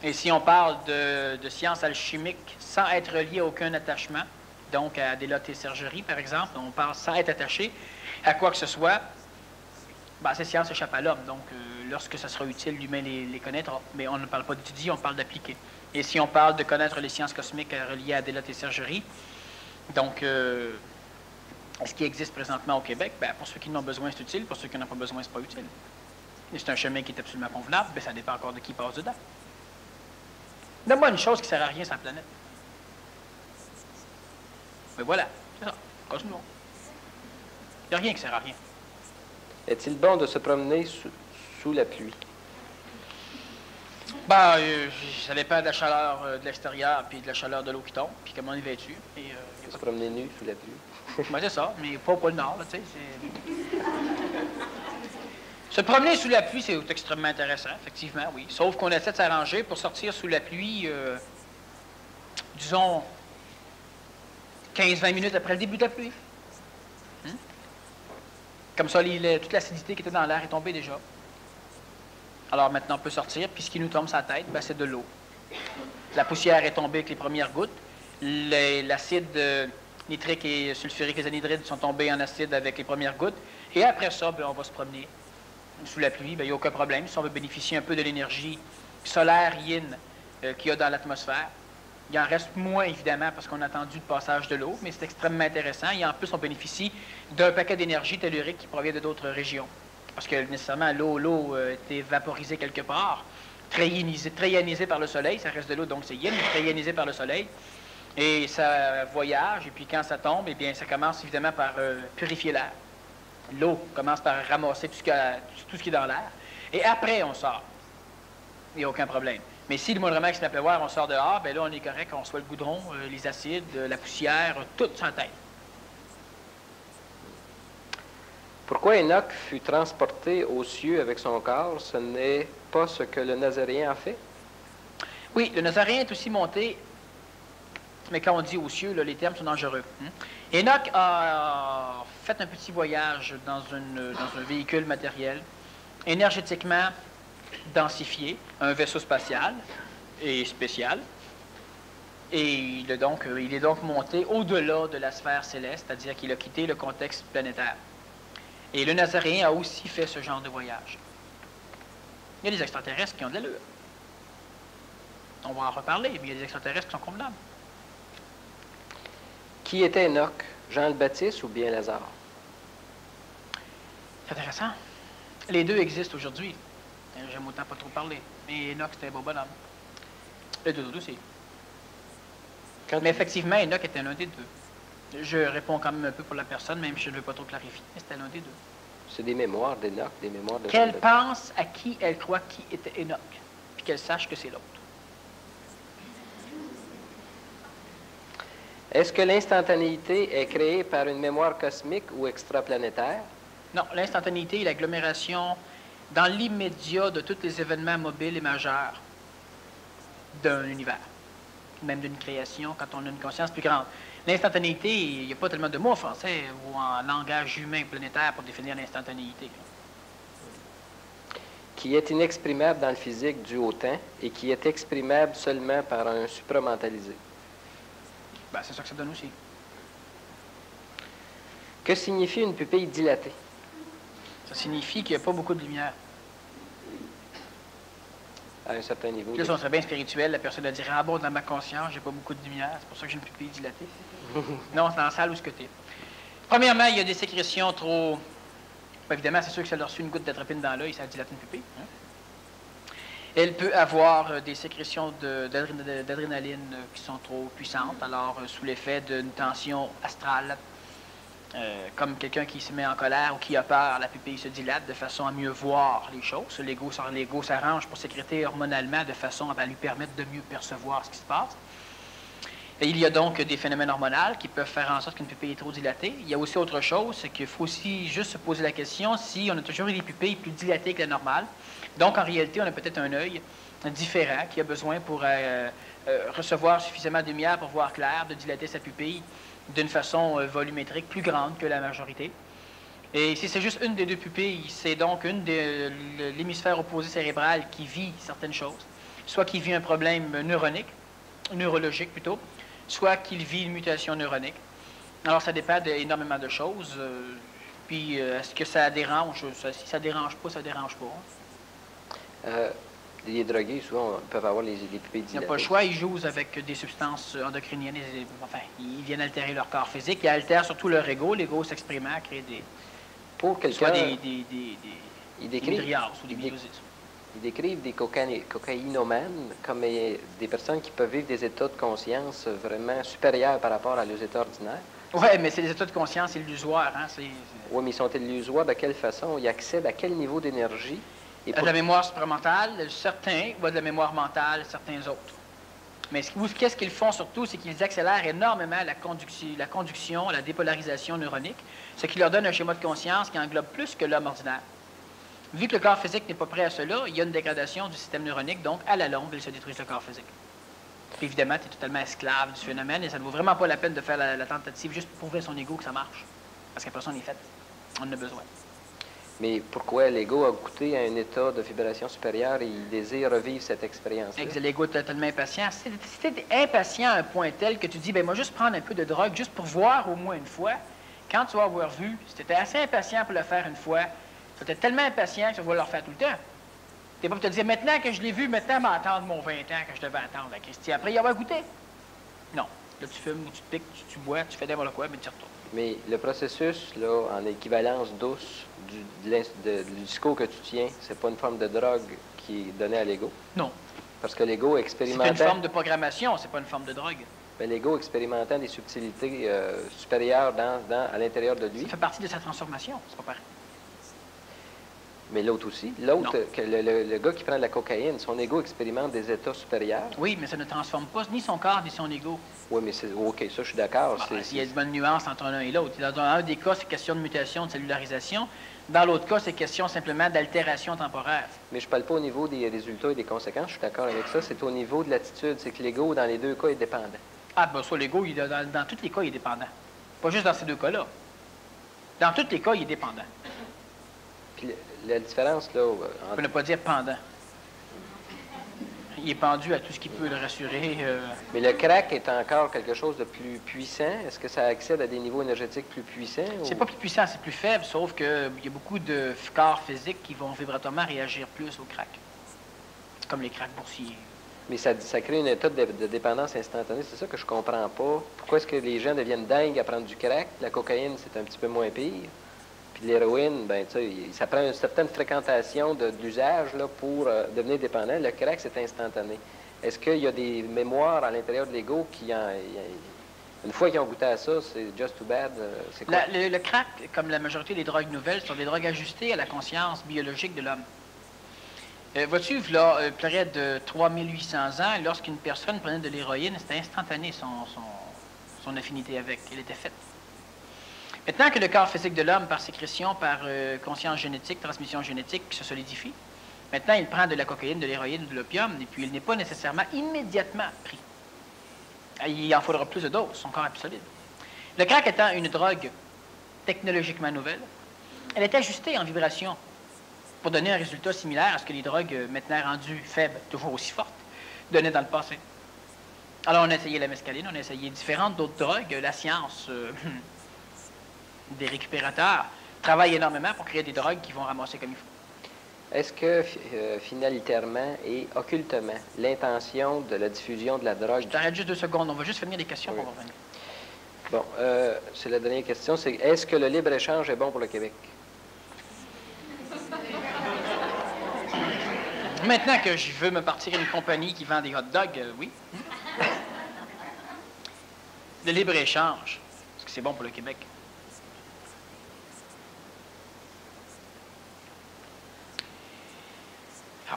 Et si on parle de sciences alchimiques sans être relié à aucun attachement, donc à des lottes et sergeries, par exemple, on parle sans être attaché à quoi que ce soit, ben, ces sciences échappent à l'homme. Donc, lorsque ça sera utile, l'humain les connaîtra. Mais on ne parle pas d'étudier, on parle d'appliquer. Et si on parle de connaître les sciences cosmiques reliées à des lottes et sergeries, donc, ce qui existe présentement au Québec, ben, pour ceux qui en ont besoin, c'est utile. Pour ceux qui n'en ont pas besoin, c'est pas utile. Et c'est un chemin qui est absolument convenable, mais ça dépend encore de qui passe dedans. Donne-moi une chose qui ne sert à rien sur la planète. Mais voilà, c'est ça. Continuons. Il n'y a rien qui ne sert à rien. Est-il bon de se promener sous la pluie? Ben, ça dépend de la chaleur de l'extérieur puis de la chaleur de l'eau qui tombe, puis comment on est vêtu. Se promener nu sous la pluie? Ben, c'est ça, mais pas au pôle Nord, là, tu sais. Se promener sous la pluie, c'est extrêmement intéressant, effectivement, oui. Sauf qu'on essaie de s'arranger pour sortir sous la pluie, disons, 15-20 minutes après le début de la pluie. Comme ça, toute l'acidité qui était dans l'air est tombée déjà. Alors maintenant, on peut sortir, puis ce qui nous tombe sur la tête, ben, c'est de l'eau. La poussière est tombée avec les premières gouttes. L'acide nitrique et sulfurique, les anhydrides sont tombés en acide avec les premières gouttes. Et après ça, ben, on va se promener sous la pluie. Il n'y a aucun problème. Si on veut bénéficier un peu de l'énergie solaire yin qu'il y a dans l'atmosphère, il en reste moins, évidemment, parce qu'on a attendu le passage de l'eau, mais c'est extrêmement intéressant. Et en plus, on bénéficie d'un paquet d'énergie tellurique qui provient de d'autres régions. Parce que, nécessairement, l'eau était vaporisée quelque part, très ionisée par le soleil. Ça reste de l'eau, donc c'est yin, très ionisé par le soleil. Et ça voyage, et puis quand ça tombe, eh bien, ça commence, évidemment, par purifier l'air. L'eau commence par ramasser tout ce qui est dans l'air. Et après, on sort. Il n'y a aucun problème. Mais si le moindrement qui se pleuvoir, on sort dehors, bien là, on est correct, on reçoit le goudron, les acides, la poussière, tout sur la tête. Pourquoi Enoch fut transporté aux cieux avec son corps? Ce n'est pas ce que le Nazaréen a fait? Oui, le Nazaréen est aussi monté, mais quand on dit aux cieux, là, les termes sont dangereux. Enoch a fait un petit voyage dans un véhicule matériel, énergétiquement densifié, un vaisseau spatial et spécial. Et il est donc monté au-delà de la sphère céleste, c'est-à-dire qu'il a quitté le contexte planétaire. Et le Nazaréen a aussi fait ce genre de voyage. Il y a des extraterrestres qui ont de l'allure. On va en reparler, mais il y a des extraterrestres qui sont convenables. Qui était Enoch? Jean le Baptiste ou bien Lazare? C'est intéressant. Les deux existent aujourd'hui. J'aime autant pas trop parler. Mais Enoch, c'était un beau bonhomme. Les deux autres aussi. Mais effectivement, Enoch était l'un des deux. Je réponds quand même un peu pour la personne, même si je ne veux pas trop clarifier. Mais c'était l'un des deux. C'est des mémoires d'Enoch, des mémoires de... Qu'elle pense à qui elle croit qui était Enoch, puis qu'elle sache que c'est l'autre. Est-ce que l'instantanéité est créée par une mémoire cosmique ou extraplanétaire? Non, l'instantanéité est l'agglomération dans l'immédiat de tous les événements mobiles et majeurs d'un univers, même d'une création, quand on a une conscience plus grande. L'instantanéité, il n'y a pas tellement de mots en français ou en langage humain planétaire pour définir l'instantanéité. Qui est inexprimable dans le physique dû au temps et qui est exprimable seulement par un supramentalisé. Ben, c'est ça que ça donne aussi. Que signifie une pupille dilatée? Ça signifie qu'il n'y a pas beaucoup de lumière. À un certain niveau. Là, si on serait bien spirituel, la personne va dire « Ah bon, dans ma conscience, j'ai pas beaucoup de lumière, c'est pour ça que j'ai une pupille dilatée. » Non, c'est dans la salle où ce que t'es. Premièrement, il y a des sécrétions trop... Ben, évidemment, c'est sûr que ça leur reçu une goutte d'atropine dans l'œil, ça dilate une pupille. Elle peut avoir des sécrétions d'adrénaline qui sont trop puissantes, alors sous l'effet d'une tension astrale, comme quelqu'un qui se met en colère ou qui a peur, la pupille se dilate de façon à mieux voir les choses. L'ego s'arrange pour sécréter hormonalement de façon à lui permettre de mieux percevoir ce qui se passe. Et il y a donc des phénomènes hormonaux qui peuvent faire en sorte qu'une pupille est trop dilatée. Il y a aussi autre chose, c'est qu'il faut aussi juste se poser la question si on a toujours eu des pupilles plus dilatées que la normale. Donc en réalité, on a peut-être un œil différent qui a besoin pour recevoir suffisamment de lumière pour voir clair, de dilater sa pupille d'une façon volumétrique plus grande que la majorité. Et si c'est juste une des deux pupilles, c'est donc une de l'hémisphère opposé cérébral qui vit certaines choses, soit qui vit un problème neurologique plutôt, soit qu'il vit une mutation neuronique. Alors ça dépend d'énormément de choses. Puis est-ce que ça dérange? Si ça dérange pas, ça dérange pas. Les drogués, souvent, peuvent avoir les pupilles dilatées. Ils n'ont pas le choix, ils jouent avec des substances endocriniennes. Enfin, ils viennent altérer leur corps physique. Ils altèrent surtout leur ego. L'ego s'exprimant, crée des... Pour quelqu'un... soit des midrias ou des myosites. Ils décrivent des cocaïnomanes comme des personnes qui peuvent vivre des états de conscience vraiment supérieurs par rapport à leurs états ordinaires. Oui, mais c'est les états de conscience illusoires. Hein? Oui, mais ils sont illusoires de quelle façon? Ils accèdent à quel niveau d'énergie? De la mémoire supramentale, certains voient de la mémoire mentale, certains autres. Mais qu'est-ce qu'ils font surtout, c'est qu'ils accélèrent énormément la conduction, la dépolarisation neuronique, ce qui leur donne un schéma de conscience qui englobe plus que l'homme ordinaire. Vu que le corps physique n'est pas prêt à cela, il y a une dégradation du système neuronique, donc à la longue, il se détruit le corps physique. Puis évidemment, tu es totalement esclave du phénomène et ça ne vaut vraiment pas la peine de faire la tentative juste pour prouver son ego que ça marche. Parce qu'après ça, on est fait. On en a besoin. Mais pourquoi l'ego a goûté à un état de vibration supérieure et il désire revivre cette expérience-là? L'ego est totalement impatient. Si tu es impatient à un point tel que tu dis, ben moi, juste prendre un peu de drogue, juste pour voir au moins une fois, quand tu vas avoir vu, si tu étais assez impatient pour le faire une fois, tu vas être tellement impatient que tu vas le refaire tout le temps. Tu n'es pas pour te dire, maintenant que je l'ai vu, maintenant, m'attendre mon 20 ans que je devais attendre à Christy. Après y avoir goûté. Non. Là, tu fumes, ou tu te piques, tu bois, tu fais n'importe quoi, mais tu retournes. Mais le processus, là, en équivalence douce du discours que tu tiens, c'est pas une forme de drogue qui est donnée à l'ego? Non. Parce que l'ego expérimentant... C'est une forme de programmation, c'est pas une forme de drogue. Mais l'ego expérimentant des subtilités supérieures à l'intérieur de lui... Ça fait partie de sa transformation, c'est pas pareil. Mais l'autre aussi. L'autre, le gars qui prend de la cocaïne, son ego expérimente des états supérieurs. Oui, mais ça ne transforme pas ni son corps ni son ego. Oui, mais c'est... OK, ça, je suis d'accord. Il y a de bonnes nuances entre l'un et l'autre. Dans un des cas, c'est question de mutation, de cellularisation. Dans l'autre cas, c'est question simplement d'altération temporaire. Mais je ne parle pas au niveau des résultats et des conséquences, je suis d'accord avec ça. C'est au niveau de l'attitude. C'est que l'ego, dans les deux cas, est dépendant. Ah, ben ça, l'ego, dans tous les cas, il est dépendant. Pas juste dans ces deux cas-là. Dans tous les cas, il est dépendant. Puis la différence, là... On peut ne pas dire pendant. Il est pendu à tout ce qui peut le rassurer. Mais le crack est encore quelque chose de plus puissant. Est-ce que ça accède à des niveaux énergétiques plus puissants? C'est pas plus puissant, c'est plus faible, sauf qu'il y a beaucoup de corps physiques qui vont vibratoirement réagir plus au crack. Comme les cracks boursiers. Mais ça crée un état de dépendance instantanée. C'est ça que je comprends pas. Pourquoi est-ce que les gens deviennent dingues à prendre du crack? La cocaïne, c'est un petit peu moins pire. Puis l'héroïne, ben tu sais, ça prend une certaine fréquentation d'usage là, pour devenir dépendant. Le crack, c'est instantané. Est-ce qu'il y a des mémoires à l'intérieur de l'ego qui, une fois qu'ils ont goûté à ça, c'est just too bad? C'est quoi? Le crack, comme la majorité des drogues nouvelles, sont des drogues ajustées à la conscience biologique de l'homme. Vois-tu, là, près de 3800 ans, lorsqu'une personne prenait de l'héroïne, c'était instantané son affinité avec. Elle était faite. Maintenant que le corps physique de l'homme, par sécrétion, par conscience génétique, transmission génétique, se solidifie, maintenant il prend de la cocaïne, de l'héroïne, de l'opium, et puis il n'est pas nécessairement immédiatement pris. Il en faudra plus de doses, son corps est plus solide. Le crack étant une drogue technologiquement nouvelle, elle est ajustée en vibration pour donner un résultat similaire à ce que les drogues maintenant rendues faibles, toujours aussi fortes, donnaient dans le passé. Alors on a essayé la mescaline, on a essayé différentes d'autres drogues, la science... des récupérateurs travaillent énormément pour créer des drogues qui vont ramasser comme il faut. Est-ce que, finalitairement et occultement, l'intention de la diffusion de la drogue... Je t'arrête juste 2 secondes, on va juste finir les questions Oui. pour revenir. Bon, c'est la dernière question, c'est est-ce que le libre-échange est bon pour le Québec? maintenant que je veux me partir à une compagnie qui vend des hot dogs, oui. Le libre-échange, est-ce que c'est bon pour le Québec? Ah,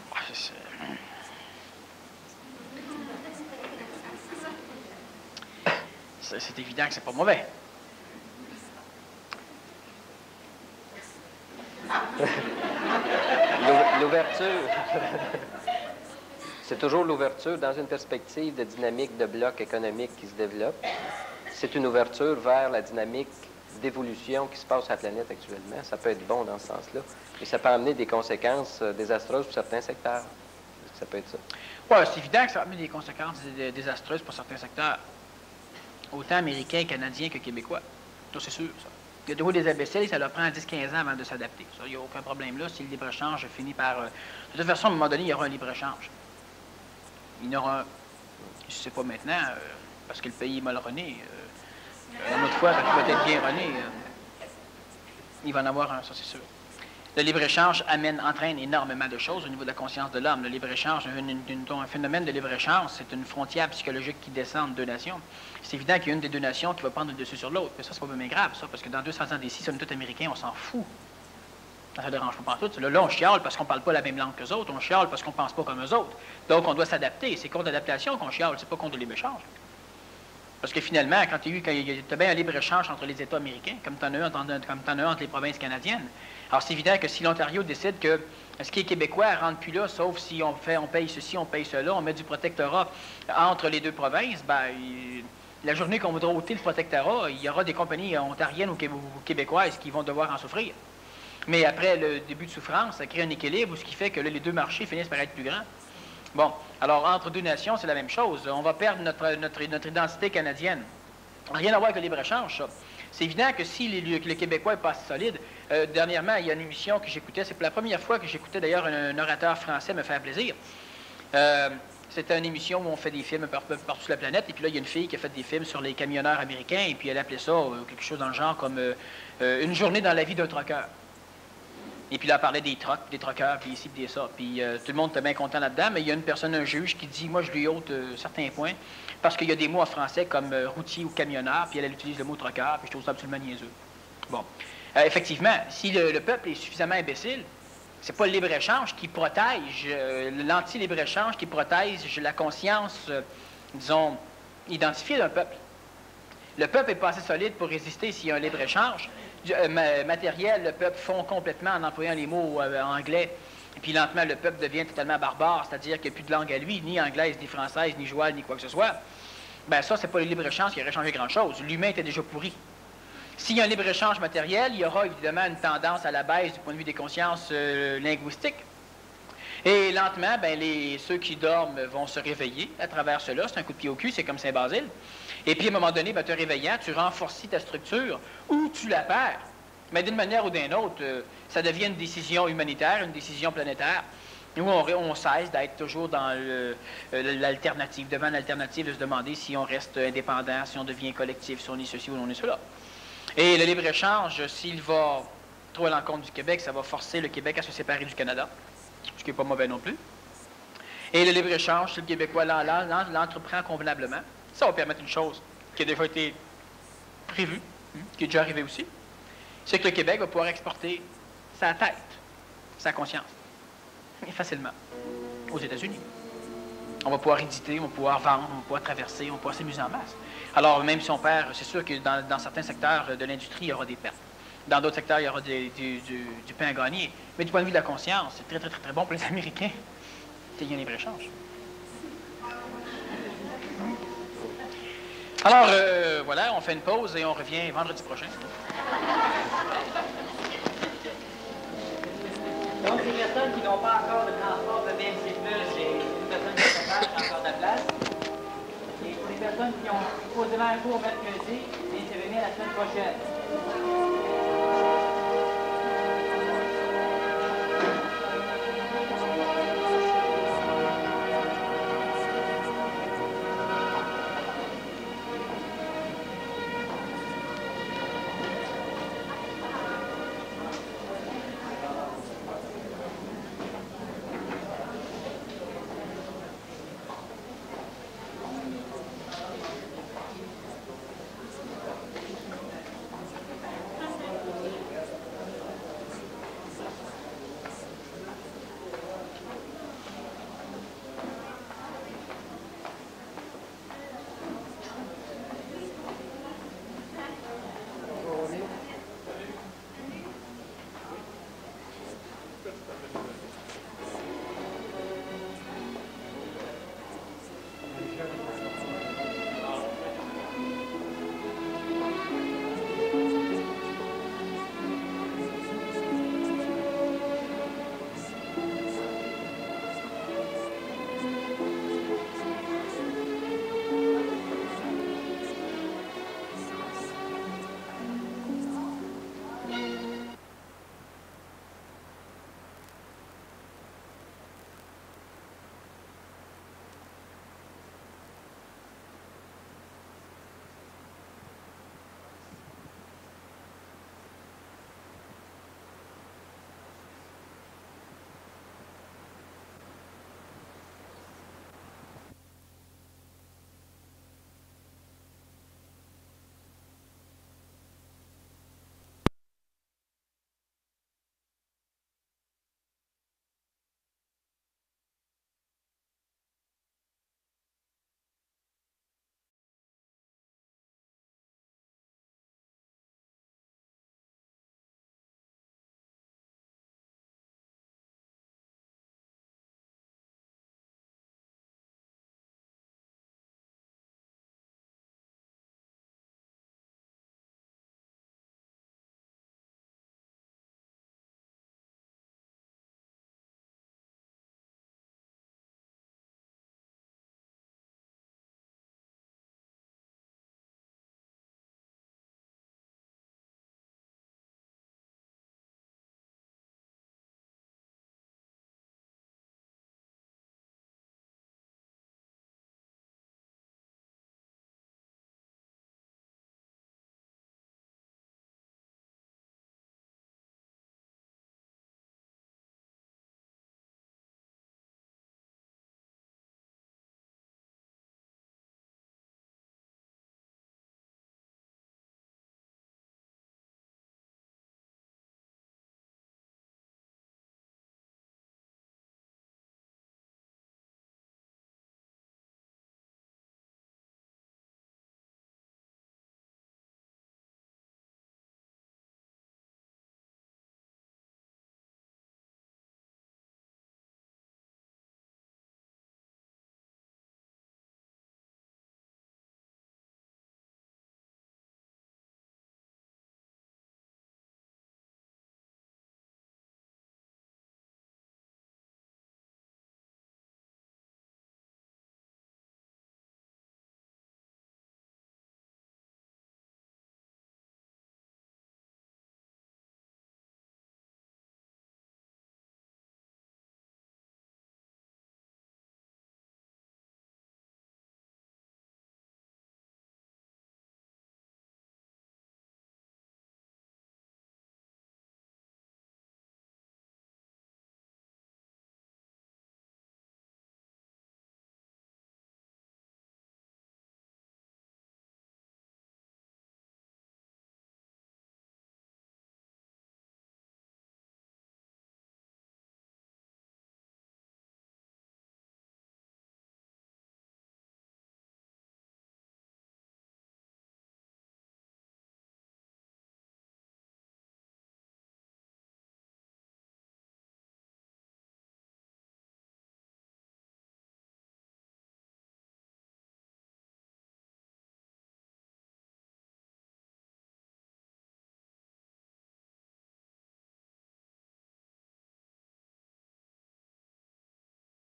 c'est évident que c'est pas mauvais. L'ouverture, c'est toujours l'ouverture dans une perspective de dynamique de bloc économique qui se développe. C'est une ouverture vers la dynamique d'évolution qui se passe sur la planète actuellement. Ça peut être bon dans ce sens-là. Et ça peut amener des conséquences désastreuses pour certains secteurs. Est-ce que ça peut être ça? Oui, c'est évident que ça va amener des conséquences désastreuses pour certains secteurs. Autant américains, canadiens que québécois. Ça, c'est sûr, ça. Il y a de haut des imbéciles, ça leur prend 10-15 ans avant de s'adapter. Ça, il n'y a aucun problème là. Si le libre-échange finit par... de toute façon, à un moment donné, il y aura un libre-échange. Il y en aura... Je ne sais pas maintenant, parce que le pays est mal rené. Une autre fois, quand il va être bien rené, il va en avoir un, ça c'est sûr. Le libre-échange entraîne énormément de choses au niveau de la conscience de l'homme. Le libre-échange, un phénomène de libre-échange, c'est une frontière psychologique qui descend entre deux nations. C'est évident qu'il y a une des deux nations qui va prendre le dessus sur l'autre. Mais ça, c'est pas bien grave, ça, parce que dans 200 ans d'ici, sommes tous américains, on s'en fout. Ça ne dérange pas tout. Là, on chiale parce qu'on ne parle pas la même langue qu'eux autres. On chiale parce qu'on ne pense pas comme eux autres. Donc, on doit s'adapter. C'est contre l'adaptation qu'on chiale, c'est pas contre le libre-échange. Parce que finalement, quand tu as bien un libre-échange entre les États américains, comme tu en as un entre les provinces canadiennes, alors c'est évident que si l'Ontario décide que ce qui est québécois ne rentre plus là, sauf si on paye ceci, on paye cela, on met du protectorat entre les deux provinces, la journée qu'on voudra ôter le protectorat, il y aura des compagnies ontariennes ou québécoises qui vont devoir en souffrir. Mais après le début de souffrance, ça crée un équilibre, ce qui fait que là, les deux marchés finissent par être plus grands. Bon, alors entre deux nations, c'est la même chose. On va perdre notre identité canadienne. Rien à voir avec le libre-échange, ça. C'est évident que si le Québécois est pas assez solide, dernièrement, il y a une émission que j'écoutais, c'est pour la première fois que j'écoutais d'ailleurs un orateur français me faire plaisir. C'était une émission où on fait des films partout sur la planète, et puis là, il y a une fille qui a fait des films sur les camionneurs américains, et puis elle appelait ça quelque chose dans le genre comme une journée dans la vie d'un truckeur. Et puis là, elle parlait des truckers, puis ici, puis ça. Puis tout le monde était bien content là-dedans, mais il y a une personne, un juge, qui dit, moi, je lui ôte certains points, parce qu'il y a des mots en français comme routier ou camionneur, puis elle utilise le mot trucker, puis je trouve ça absolument niaiseux. Bon. Effectivement, si le peuple est suffisamment imbécile, c'est pas le libre-échange qui protège, l'anti-libre-échange qui protège la conscience, disons, identifiée d'un peuple. Le peuple n'est pas assez solide pour résister s'il y a un libre-échange. Matériel, le peuple fond complètement en employant les mots anglais. Et puis lentement, le peuple devient totalement barbare, c'est-à-dire qu'il n'y a plus de langue à lui, ni anglaise, ni française, ni jouale, ni quoi que ce soit. Ben ça, c'est pas le libre-échange qui aurait changé grand-chose. L'humain était déjà pourri. S'il y a un libre-échange matériel, il y aura évidemment une tendance à la baisse du point de vue des consciences linguistiques. Et lentement, ceux qui dorment vont se réveiller à travers cela. C'est un coup de pied au cul, c'est comme Saint-Basile. Et puis, à un moment donné, te réveillant, tu renforces ta structure ou tu la perds. Mais d'une manière ou d'une autre, ça devient une décision humanitaire, une décision planétaire, où on cesse d'être toujours dans l'alternative, devant l'alternative de se demander si on reste indépendant, si on devient collectif, si on est ceci ou on est cela. Et le libre-échange, s'il va trop à l'encontre du Québec, ça va forcer le Québec à se séparer du Canada, ce qui n'est pas mauvais non plus. Et le libre-échange, si le Québécois l'entreprend convenablement, ça va permettre une chose qui a déjà été prévue, qui est déjà arrivée aussi, c'est que le Québec va pouvoir exporter sa tête, sa conscience, et facilement, aux États-Unis. On va pouvoir éditer, on va pouvoir vendre, on va pouvoir traverser, on va pouvoir s'amuser en masse. Alors, même si on perd, c'est sûr que dans certains secteurs de l'industrie, il y aura des pertes. Dans d'autres secteurs, il y aura du pain à gagner. Mais du point de vue de la conscience, c'est très, très, très, très bon pour les Américains. C'est un libre-échange. Alors, voilà, on fait une pause et on revient vendredi prochain. Donc, les personnes qui n'ont pas encore de transport de BMC+, et les personnes qui ont encore de la place, et pour les personnes qui ont supposément un cours mercredi, viennent se venir la semaine prochaine.